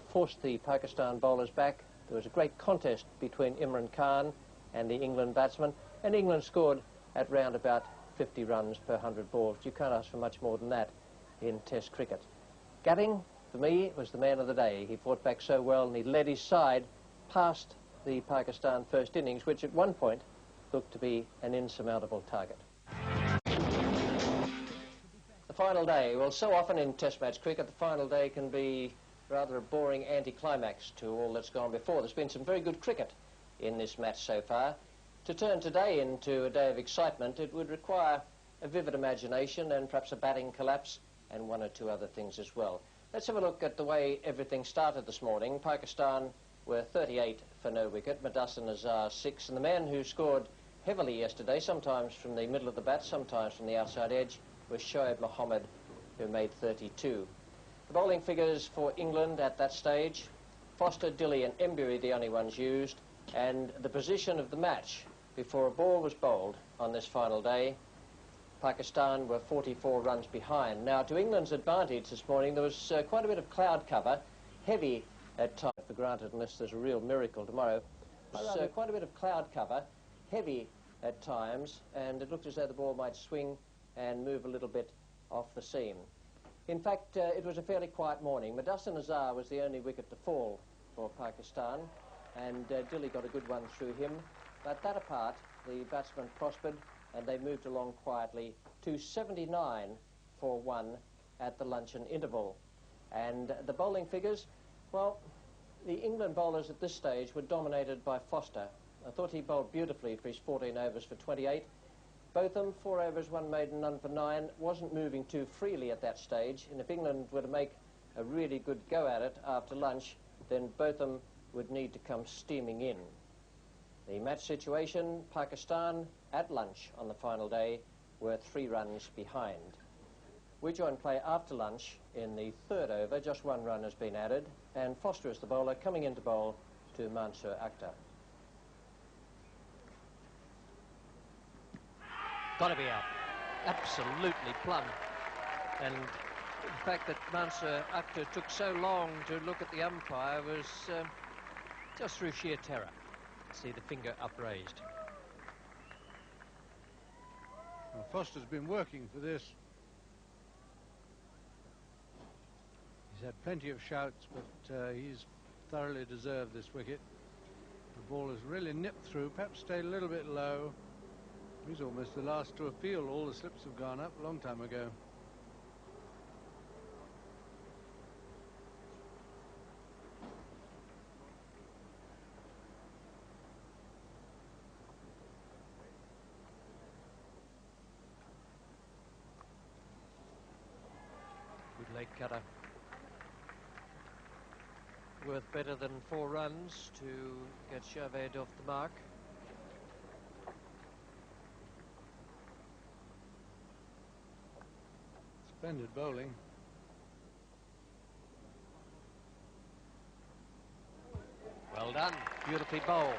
forced the Pakistan bowlers back. There was a great contest between Imran Khan and the England batsmen, and England scored at round about 50 runs per 100 balls. You can't ask for much more than that in Test cricket. Gatting, for me, was the man of the day. He fought back so well, and he led his side past the Pakistan first innings, which at one point looked to be an insurmountable target. The final day. Well, so often in Test match cricket, the final day can be rather a boring anticlimax to all that's gone before. There's been some very good cricket in this match so far. To turn today into a day of excitement, it would require a vivid imagination and perhaps a batting collapse and 1 or 2 other things as well. Let's have a look at the way everything started this morning. Pakistan were 38 for no wicket, Madassar Nazar 6, and the man who scored heavily yesterday, sometimes from the middle of the bat, sometimes from the outside edge, was Shoaib Mohammad, who made 32. The bowling figures for England at that stage, Foster, Dilley and Emburey the only ones used, and the position of the match before a ball was bowled on this final day, Pakistan were 44 runs behind. Now, to England's advantage this morning, there was quite a bit of cloud cover, heavy at times, for granted unless there's a real miracle tomorrow. Quite a bit of cloud cover, heavy at times, and it looked as though the ball might swing and move a little bit off the seam. In fact, it was a fairly quiet morning. Madassar Nazar was the only wicket to fall for Pakistan, and Dilley got a good one through him. But that apart, the batsmen prospered, and they moved along quietly to 79 for 1 at the luncheon interval. And the bowling figures, well, the England bowlers at this stage were dominated by Foster. I thought he bowled beautifully for his 14 overs for 28. Botham, 4 overs, 1 maiden, none for 9, wasn't moving too freely at that stage, and if England were to make a really good go at it after lunch, then Botham would need to come steaming in. The match situation, Pakistan at lunch on the final day were 3 runs behind. We join play after lunch in the 3rd over. Just 1 run has been added, and Foster is the bowler coming in to bowl to Mansour Akhtar. Got to be out. Absolutely plumb. And the fact that Mansour Akhtar took so long to look at the umpire was just through sheer terror. See the finger upraised. Well, Foster's been working for this. He's had plenty of shouts, but he's thoroughly deserved this wicket. The ball has really nipped through, perhaps stayed a little bit low. He's almost the last to appeal. All the slips have gone up a long time ago. Good leg cutter. Worth better than 4 runs to get Javed off the mark. Splendid bowling. Well done. Beautifully bowled.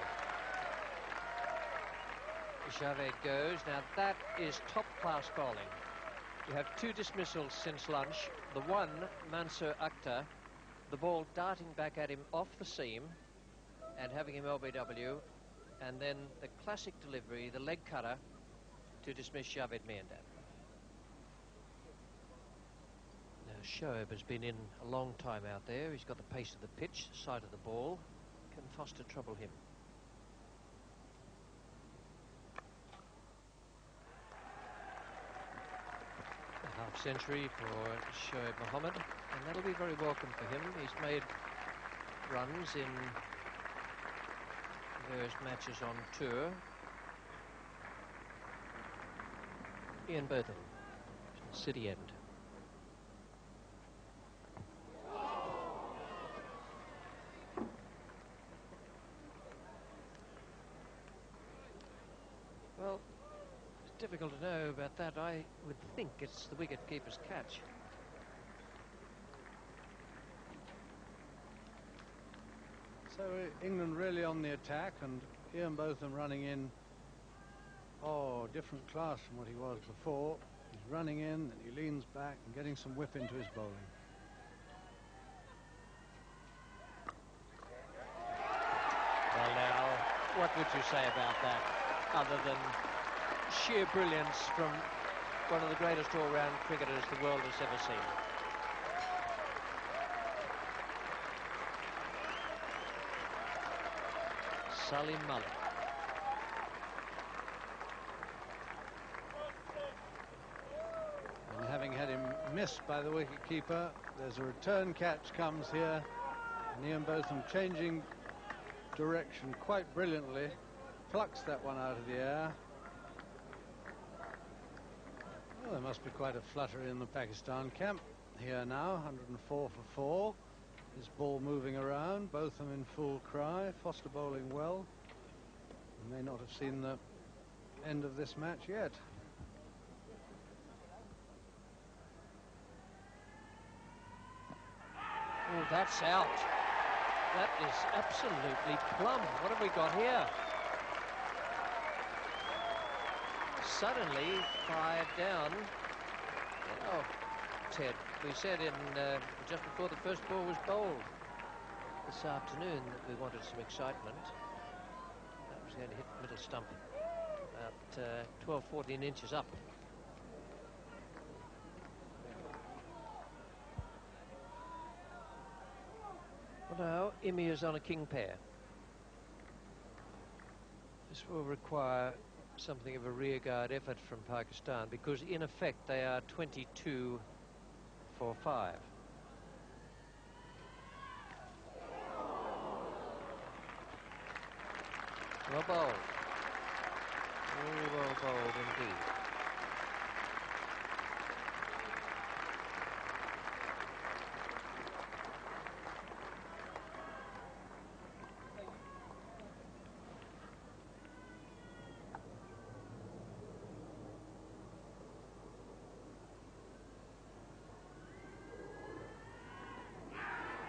Javed goes. Now that is top-class bowling. You have 2 dismissals since lunch. The one, Mansour Akhtar, the ball darting back at him off the seam and having him LBW, and then the classic delivery, the leg cutter, to dismiss Javed Miandad. Now Shoaib has been in a long time out there. He's got the pace of the pitch, side of the ball. Can Foster trouble him? A half century for Shoaib Mohammed, and that'll be very welcome for him. He's made runs in various matches on tour. Ian Botham, City End. Well, it's difficult to know about that. I would think it's the wicket-keeper's catch. So England really on the attack, and Ian Botham running in. Oh, different class from what he was before. He's running in, and he leans back and getting some whip into his bowling. Well, now, what would you say about that, other than sheer brilliance from one of the greatest all-round cricketers the world has ever seen? Salim Malik. And having had him missed by the wicket-keeper, there's a return catch comes here, and Ian Botham changing direction quite brilliantly, plucks that one out of the air. Well, there must be quite a flutter in the Pakistan camp here now. 104 for 4. His ball moving around, Botham in full cry, Foster bowling well. We may not have seen the end of this match yet. Oh, that's out. That is absolutely plumb. What have we got here? Suddenly fired down. Oh, Ted, we said in just before the first ball was bowled this afternoon that we wanted some excitement. That was going to hit the middle stump about 12, 14 inches up. Well, now Imi is on a king pair. This will require something of a rearguard effort from Pakistan, because in effect they are 22 for 5. Well bowled. Very well bowled indeed.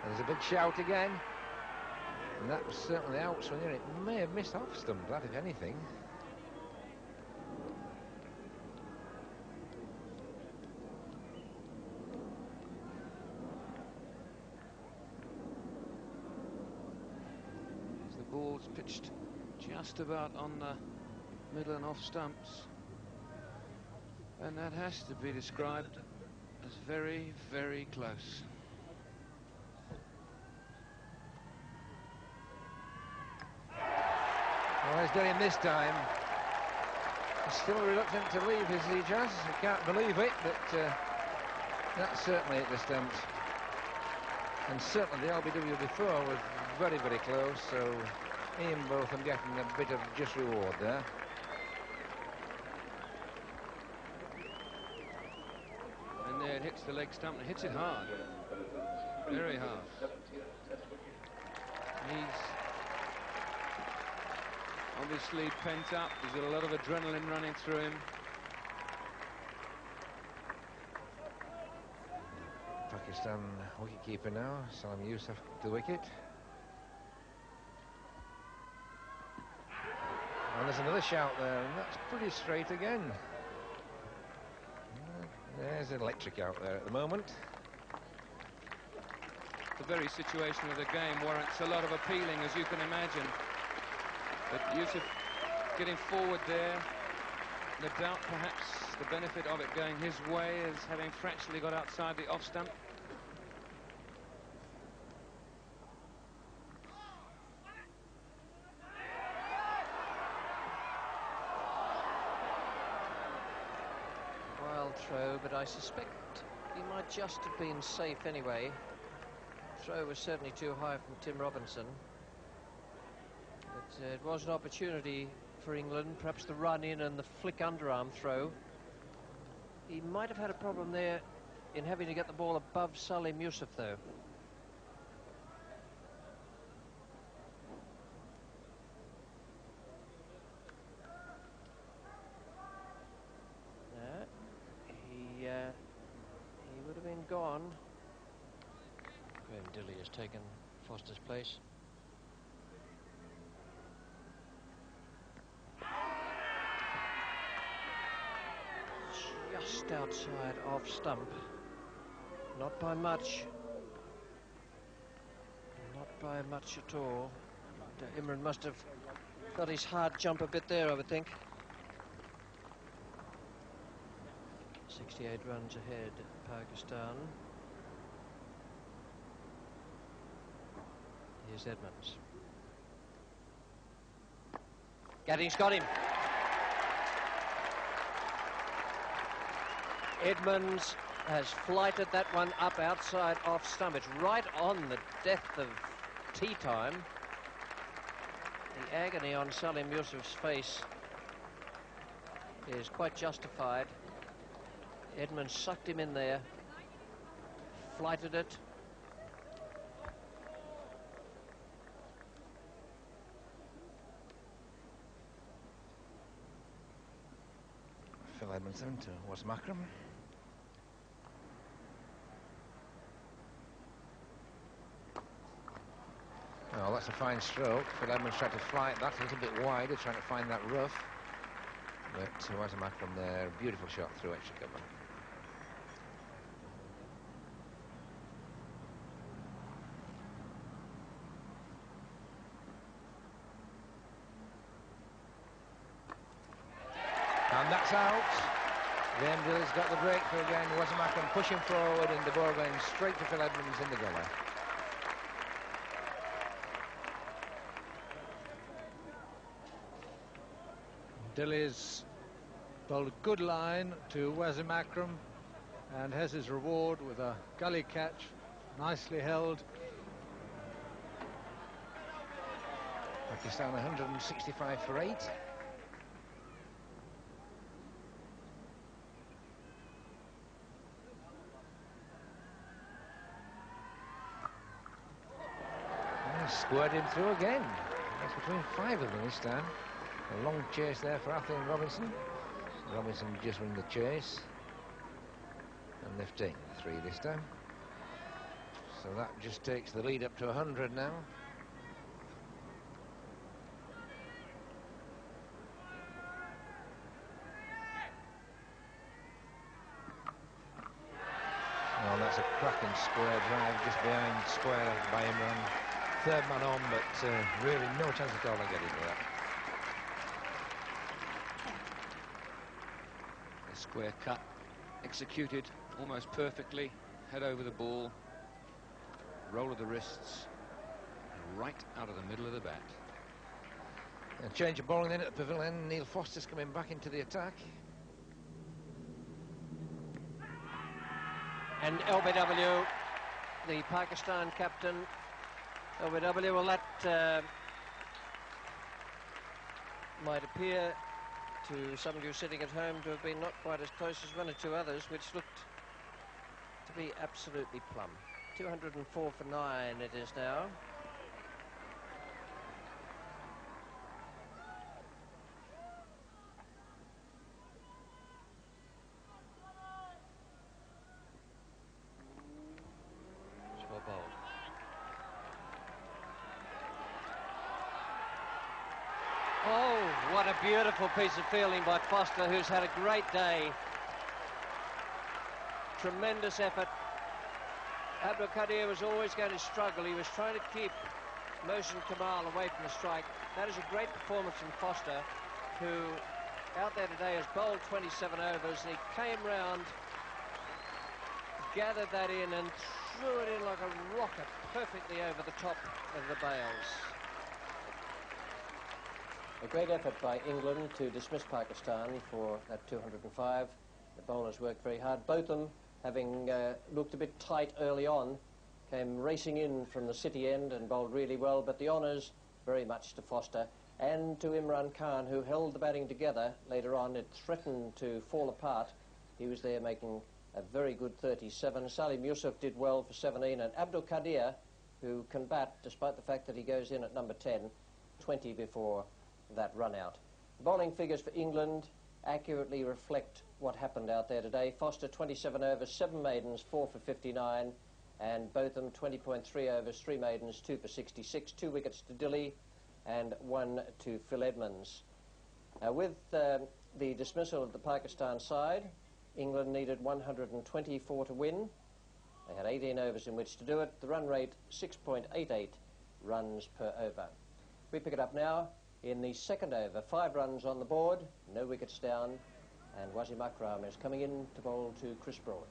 There's a big shout again. And that was certainly outswing. It may have missed off stump, that, if anything. The ball's pitched just about on the middle and off stumps. And that has to be described as very, very close. Well, he's done him this time. He's still reluctant to leave his Ijaz. I can't believe it, but that's certainly at the stumps. And certainly the LBW before was very, very close, so he and Botham getting a bit of just reward there. And there it hits the leg stump and hits it hard. Very hard. He's obviously pent up. There's a lot of adrenaline running through him. Pakistan wicketkeeper now, Salim Yusuf to the wicket. And there's another shout there, and that's pretty straight again. There's electric out there at the moment. The very situation of the game warrants a lot of appealing, as you can imagine. But Yusuf getting forward there, no doubt perhaps the benefit of it going his way is having fractionally got outside the off stump. Wild throw, but I suspect he might just have been safe anyway. Throw was certainly too high from Tim Robinson. But it was an opportunity for England, perhaps the run in and the flick underarm throw. He might have had a problem there in having to get the ball above Salim Yusuf, though. He would have been gone. Graham Dilley has taken Foster's place. Just outside off stump. Not by much. Not by much at all. Imran must have got his hard jump a bit there, I would think. 68 runs ahead, Pakistan. Here's Edmonds. Gadding's got him. Edmonds has flighted that one up outside off stump. It's right on the death of tea time. The agony on Salim Yusuf's face is quite justified. Edmonds sucked him in there, flighted it. Phil Edmondson to Wasim Akram. Oh, that's a fine stroke. Phil Edmonds tried to fly it that a little bit wider, trying to find that rough. But Wasim Akram there, beautiful shot through extra cover. And that's out. Graham Dilley's got the breakthrough again. Wasim Akram pushing forward, and the ball going straight to Phil Edmonds in the gully. Dilley's bowled a good line to Wasim Akram. and has his reward with a gully catch, nicely held. Pakistan 165 for 8. Squared him through again. That's between 5 of them this time. A long chase there for Athill and Robinson. Robinson just won the chase. And they've taken 3 this time. So that just takes the lead up to 100 now. Oh, that's a cracking square drive just behind square by Imran. 3rd man on, but really no chance at all of getting to that. A square cut executed almost perfectly. Head over the ball. Roll of the wrists. Right out of the middle of the bat. And change of bowling in at the pavilion. Neil Foster's coming back into the attack. And LBW, the Pakistan captain. LBW, well, that might appear to some of you sitting at home to have been not quite as close as 1 or 2 others, which looked to be absolutely plumb. 204 for 9 it is now. Oh, what a beautiful piece of fielding by Foster, who's had a great day. Tremendous effort. Abdul Qadir was always going to struggle. He was trying to keep Mohsin Kamal away from the strike. That is a great performance from Foster, who out there today has bowled 27 overs, and he came round, gathered that in and threw it in like a rocket perfectly over the top of the bails. A great effort by England to dismiss Pakistan for that 205. The bowlers worked very hard. Botham, having looked a bit tight early on, came racing in from the city end and bowled really well, but the honours very much to Foster and to Imran Khan, who held the batting together. Later on it threatened to fall apart. He was there making a very good 37. Salim Yusuf did well for 17, and Abdul Qadir, who can bat despite the fact that he goes in at number 10, 20 before that run out. The bowling figures for England accurately reflect what happened out there today. Foster 27 overs, 7 maidens, 4 for 59, and Botham 20.3 overs, 3 maidens, 2 for 66, 2 wickets to Dilley and 1 to Phil Edmonds. With the dismissal of the Pakistan side, England needed 124 to win. They had 18 overs in which to do it. The run rate 6.88 runs per over. We pick it up now in the 2nd over. 5 runs on the board, no wickets down, and Wasim Akram is coming in to bowl to Chris Broad.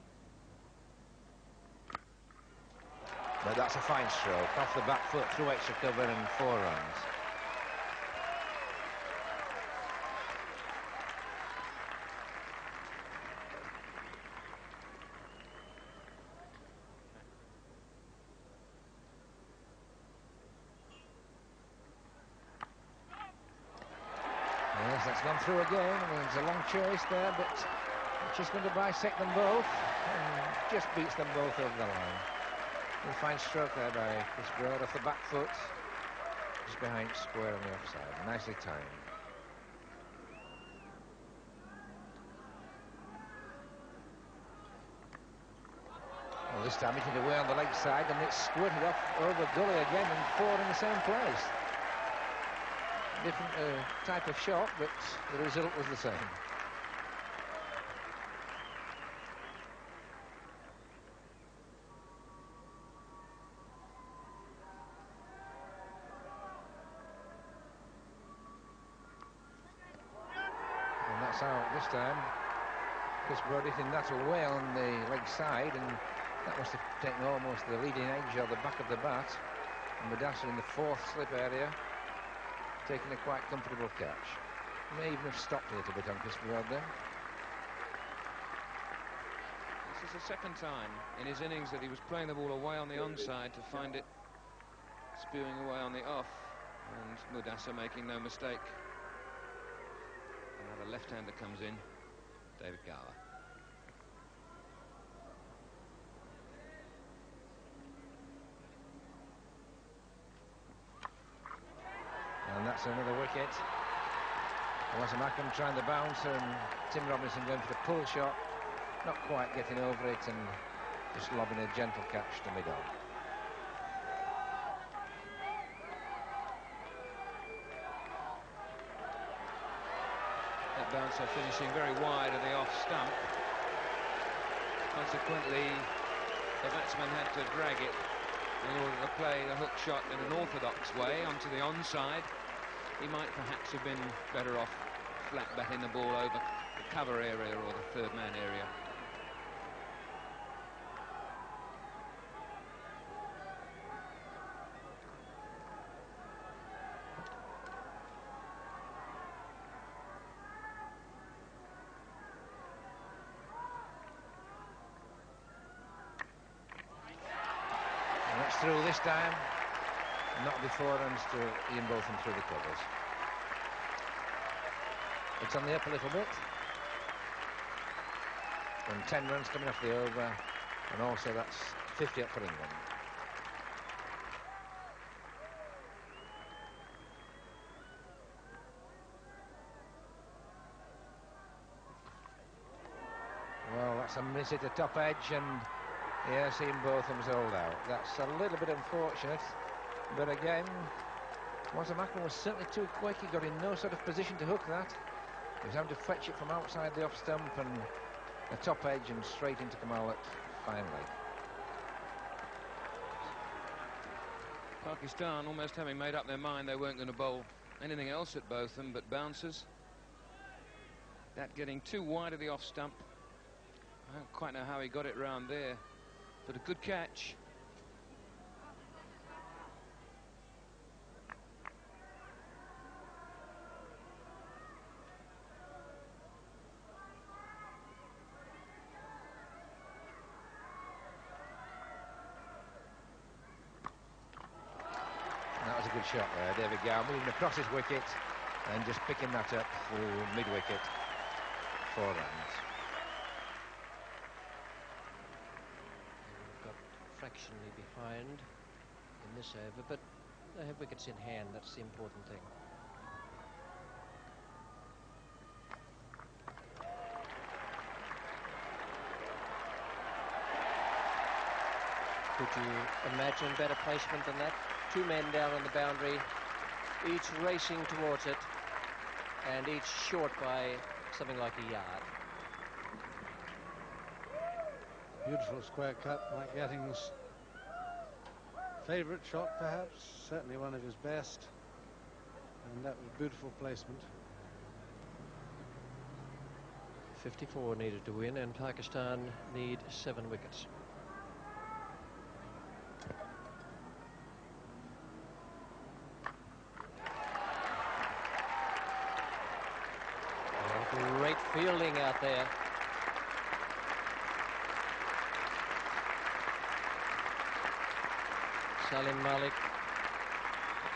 But that's a fine stroke. Off the back foot, through extra cover and 4 runs. Yes, that's gone through again. There's a long chase there, but just going to bisect them both and just beats them both over the line. A fine stroke there by Chris Broad off the back foot, just behind square on the offside. Nicely timed. Well, this time hitting away on the leg side, and it's squirted off over gully again and 4 in the same place. Different type of shot, but the result was the same. And that's how this time Chris Broad hitting that away on the leg side, and that must have taken almost the leading edge or the back of the bat. And Mudasser in the 4th slip area, taking a quite comfortable catch. May even have stopped a little bit on Chris Broad then. This is the second time in his innings that he was playing the ball away on the onside to find it spewing away on the off, and Mudasa making no mistake. Another left-hander comes in, David Gower. And that's another wicket. Wasamakum trying the bounce, and Tim Robinson going for the pull shot, not quite getting over it, and just lobbing a gentle catch to mid-on. That bouncer finishing very wide of the off stump. Consequently, the batsman had to drag it in order to play the hook shot in an orthodox way onto the onside. He might perhaps have been better off flat batting the ball over the cover area or the third man area. And that's through this time. Not before runs to Ian Botham through the covers. It's on the up a little bit. And 10 runs coming off the over, and also that's 50 up for England. Well, that's a miss at the top edge, and yes, Ian Botham's hauled out. That's a little bit unfortunate, but again, Wasamakum was certainly too quick. He got in no sort of position to hook that. He was having to fetch it from outside the off stump and the top edge and straight into Kamal finally. Pakistan almost having made up their mind they weren't going to bowl anything else at Botham but bouncers. That getting too wide of the off stump. I don't quite know how he got it round there, but a good catch. A good shot there, David Gower moving across his wicket and just picking that up through mid-wicket, 4 runs. We've got fractionally behind in this over, but they have wickets in hand. That's the important thing. Could you imagine better placement than that? 2 men down on the boundary, each racing towards it, and each short by something like a yard. Beautiful square cut, Mike Gatting's favourite shot perhaps, certainly one of his best, and that was beautiful placement. 54 needed to win, and Pakistan need 7 wickets. Great fielding out there. Salim Malik,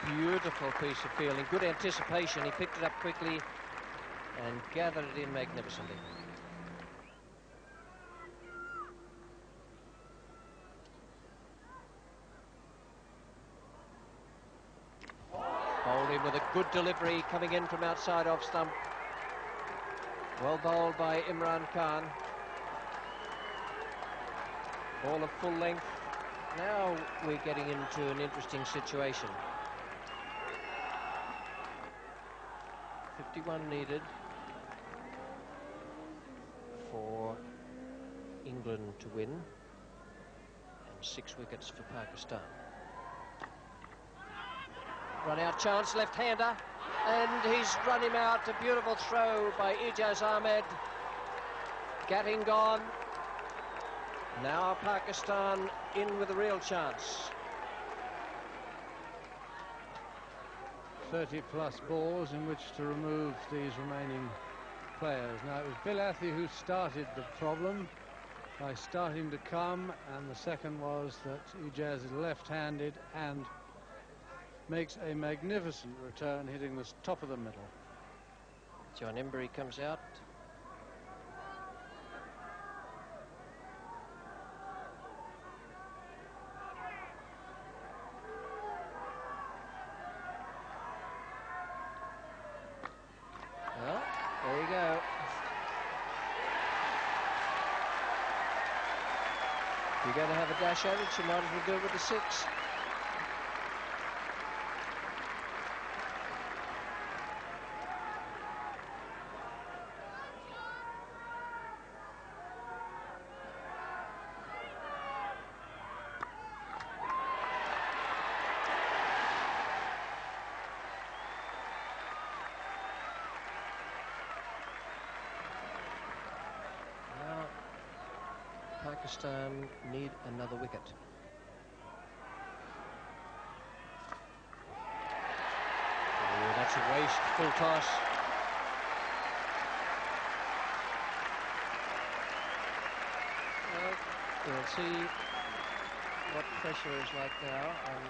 beautiful piece of fielding, good anticipation. He picked it up quickly and gathered it in magnificently. Bowled in with a good delivery coming in from outside off stump. Well bowled by Imran Khan. Ball of full length. Now we're getting into an interesting situation. 51 needed for England to win, and 6 wickets for Pakistan. Run out chance, left-hander, and he's run him out. A beautiful throw by Ijaz Ahmed. Gatting gone. Now Pakistan in with a real chance. 30-plus balls in which to remove these remaining players. Now, it was Bill Athey who started the problem. by starting to come, and the second was that Ijaz is left-handed and makes a magnificent return, hitting the top of the middle. John Embury comes out. Well, there you go. If you're going to have a dash at it, you might as well do it with the 6. Pakistan need another wicket. Oh, that's a waste, full toss. Well, we'll see what pressure is like now on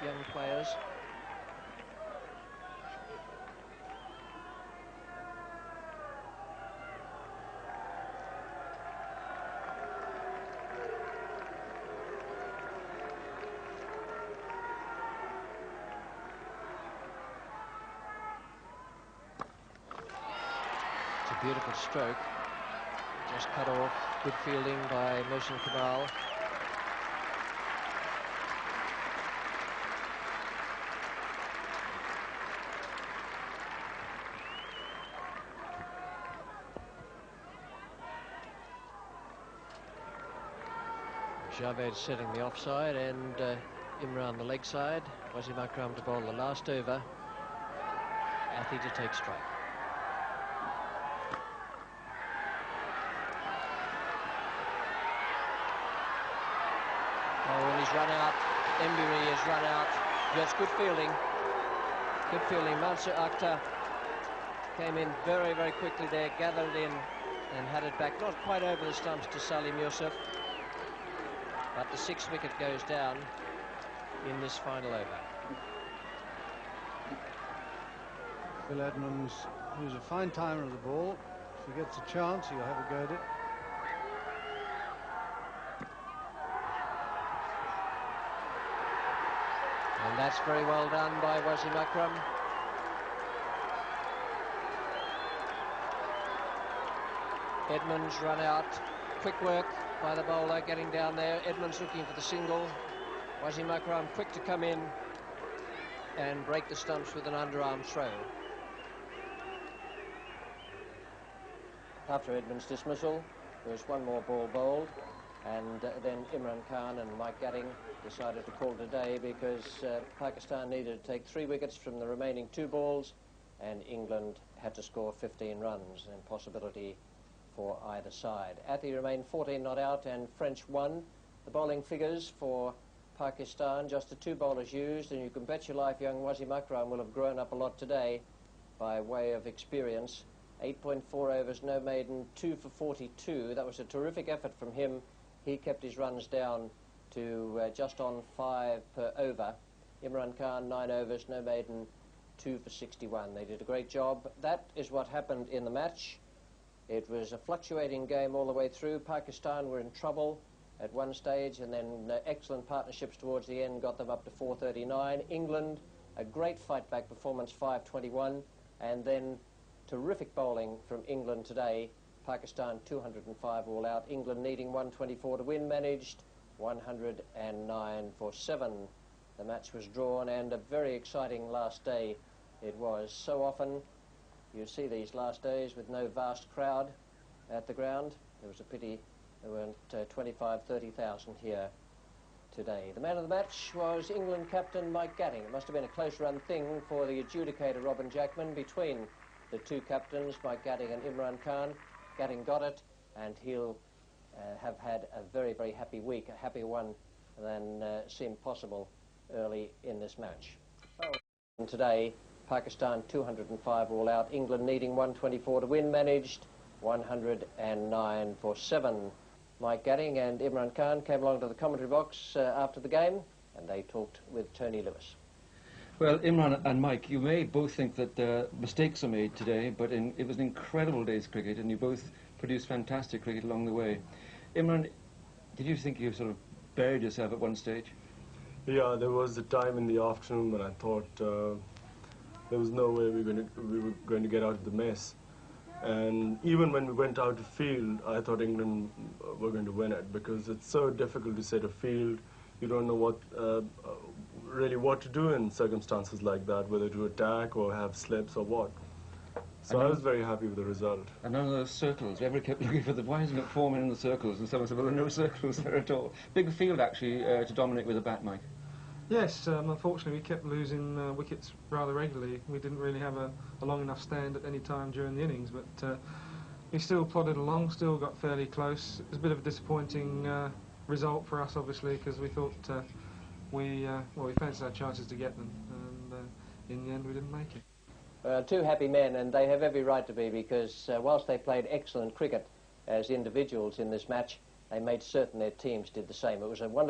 young players. Beautiful stroke, just cut off. Good fielding by Mohsin Kamal. Javed setting the offside, and Imran the leg side. Wasim Akram to bowl the last over. Athi to take strike. Oh, and he's run out. Embury has run out. Yes, good fielding. Good fielding. Mansur Akhtar came in very, very quickly there, gathered in and had it back, not quite over the stumps to Salim Yusuf. But the 6th wicket goes down in this final over. Phil Edmonds, who's a fine timer of the ball, if he gets a chance, he'll have a go at it. And that's very well done by Wasim Akram. Edmonds run out. Quick work by the bowler, getting down there. Edmonds looking for the single. Wasim Akram quick to come in and break the stumps with an underarm throw. After Edmonds' dismissal, there was one more ball bowled, and then Imran Khan and Mike Gatting decided to call it a day because Pakistan needed to take 3 wickets from the remaining 2 balls, and England had to score 15 runs, an impossibility for either side. Athi remained 14 not out, and French won. The bowling figures for Pakistan, just the 2 bowlers used, and you can bet your life young Wasim Akram will have grown up a lot today by way of experience. 8.4 overs, no maiden, 2 for 42. That was a terrific effort from him. He kept his runs down to just on 5 per over. Imran Khan, 9 overs, no maiden, 2 for 61. They did a great job. That is what happened in the match. It was a fluctuating game all the way through. Pakistan were in trouble at one stage, and then excellent partnerships towards the end got them up to 439. England, a great fight-back performance, 521, and then terrific bowling from England today. Pakistan 205 all out. England needing 124 to win, managed 109 for 7. The match was drawn, and a very exciting last day it was. So often you see these last days with no vast crowd at the ground. It was a pity there weren't 25, 30,000 here today. The man of the match was England captain Mike Gatting. It must have been a close-run thing for the adjudicator Robin Jackman between the 2 captains, Mike Gatting and Imran Khan. Gatting got it, and he'll have had a very, very happy week, a happier one than seemed possible early in this match. And today, Pakistan 205 all out. England needing 124 to win, managed 109 for 7. Mike Gatting and Imran Khan came along to the commentary box after the game, and they talked with Tony Lewis. Well, Imran and Mike, you may both think that mistakes are made today, but it was an incredible day's cricket, and you both produced fantastic cricket along the way. Imran, did you think you sort of buried yourself at one stage? Yeah, there was a time in the afternoon when I thought there was no way we were going to get out of the mess. And even when we went out to field, I thought England were going to win it, because it's so difficult to set a field. You don't know really what to do in circumstances like that, whether to attack or have slips or what. So I was very happy with the result. And none of those circles. Everybody kept looking for why isn't it forming in the circles? And someone said, well, there are no circles there at all. Big field, actually, to dominate with a bat, Mike. Yes, unfortunately we kept losing wickets rather regularly. We didn't really have a long enough stand at any time during the innings, but we still plodded along, still got fairly close. It was a bit of a disappointing result for us, obviously, because we thought we fancied our chances to get them, and in the end we didn't make it. Two happy men, and they have every right to be, because whilst they played excellent cricket as individuals in this match, they made certain their teams did the same. It was a wonderful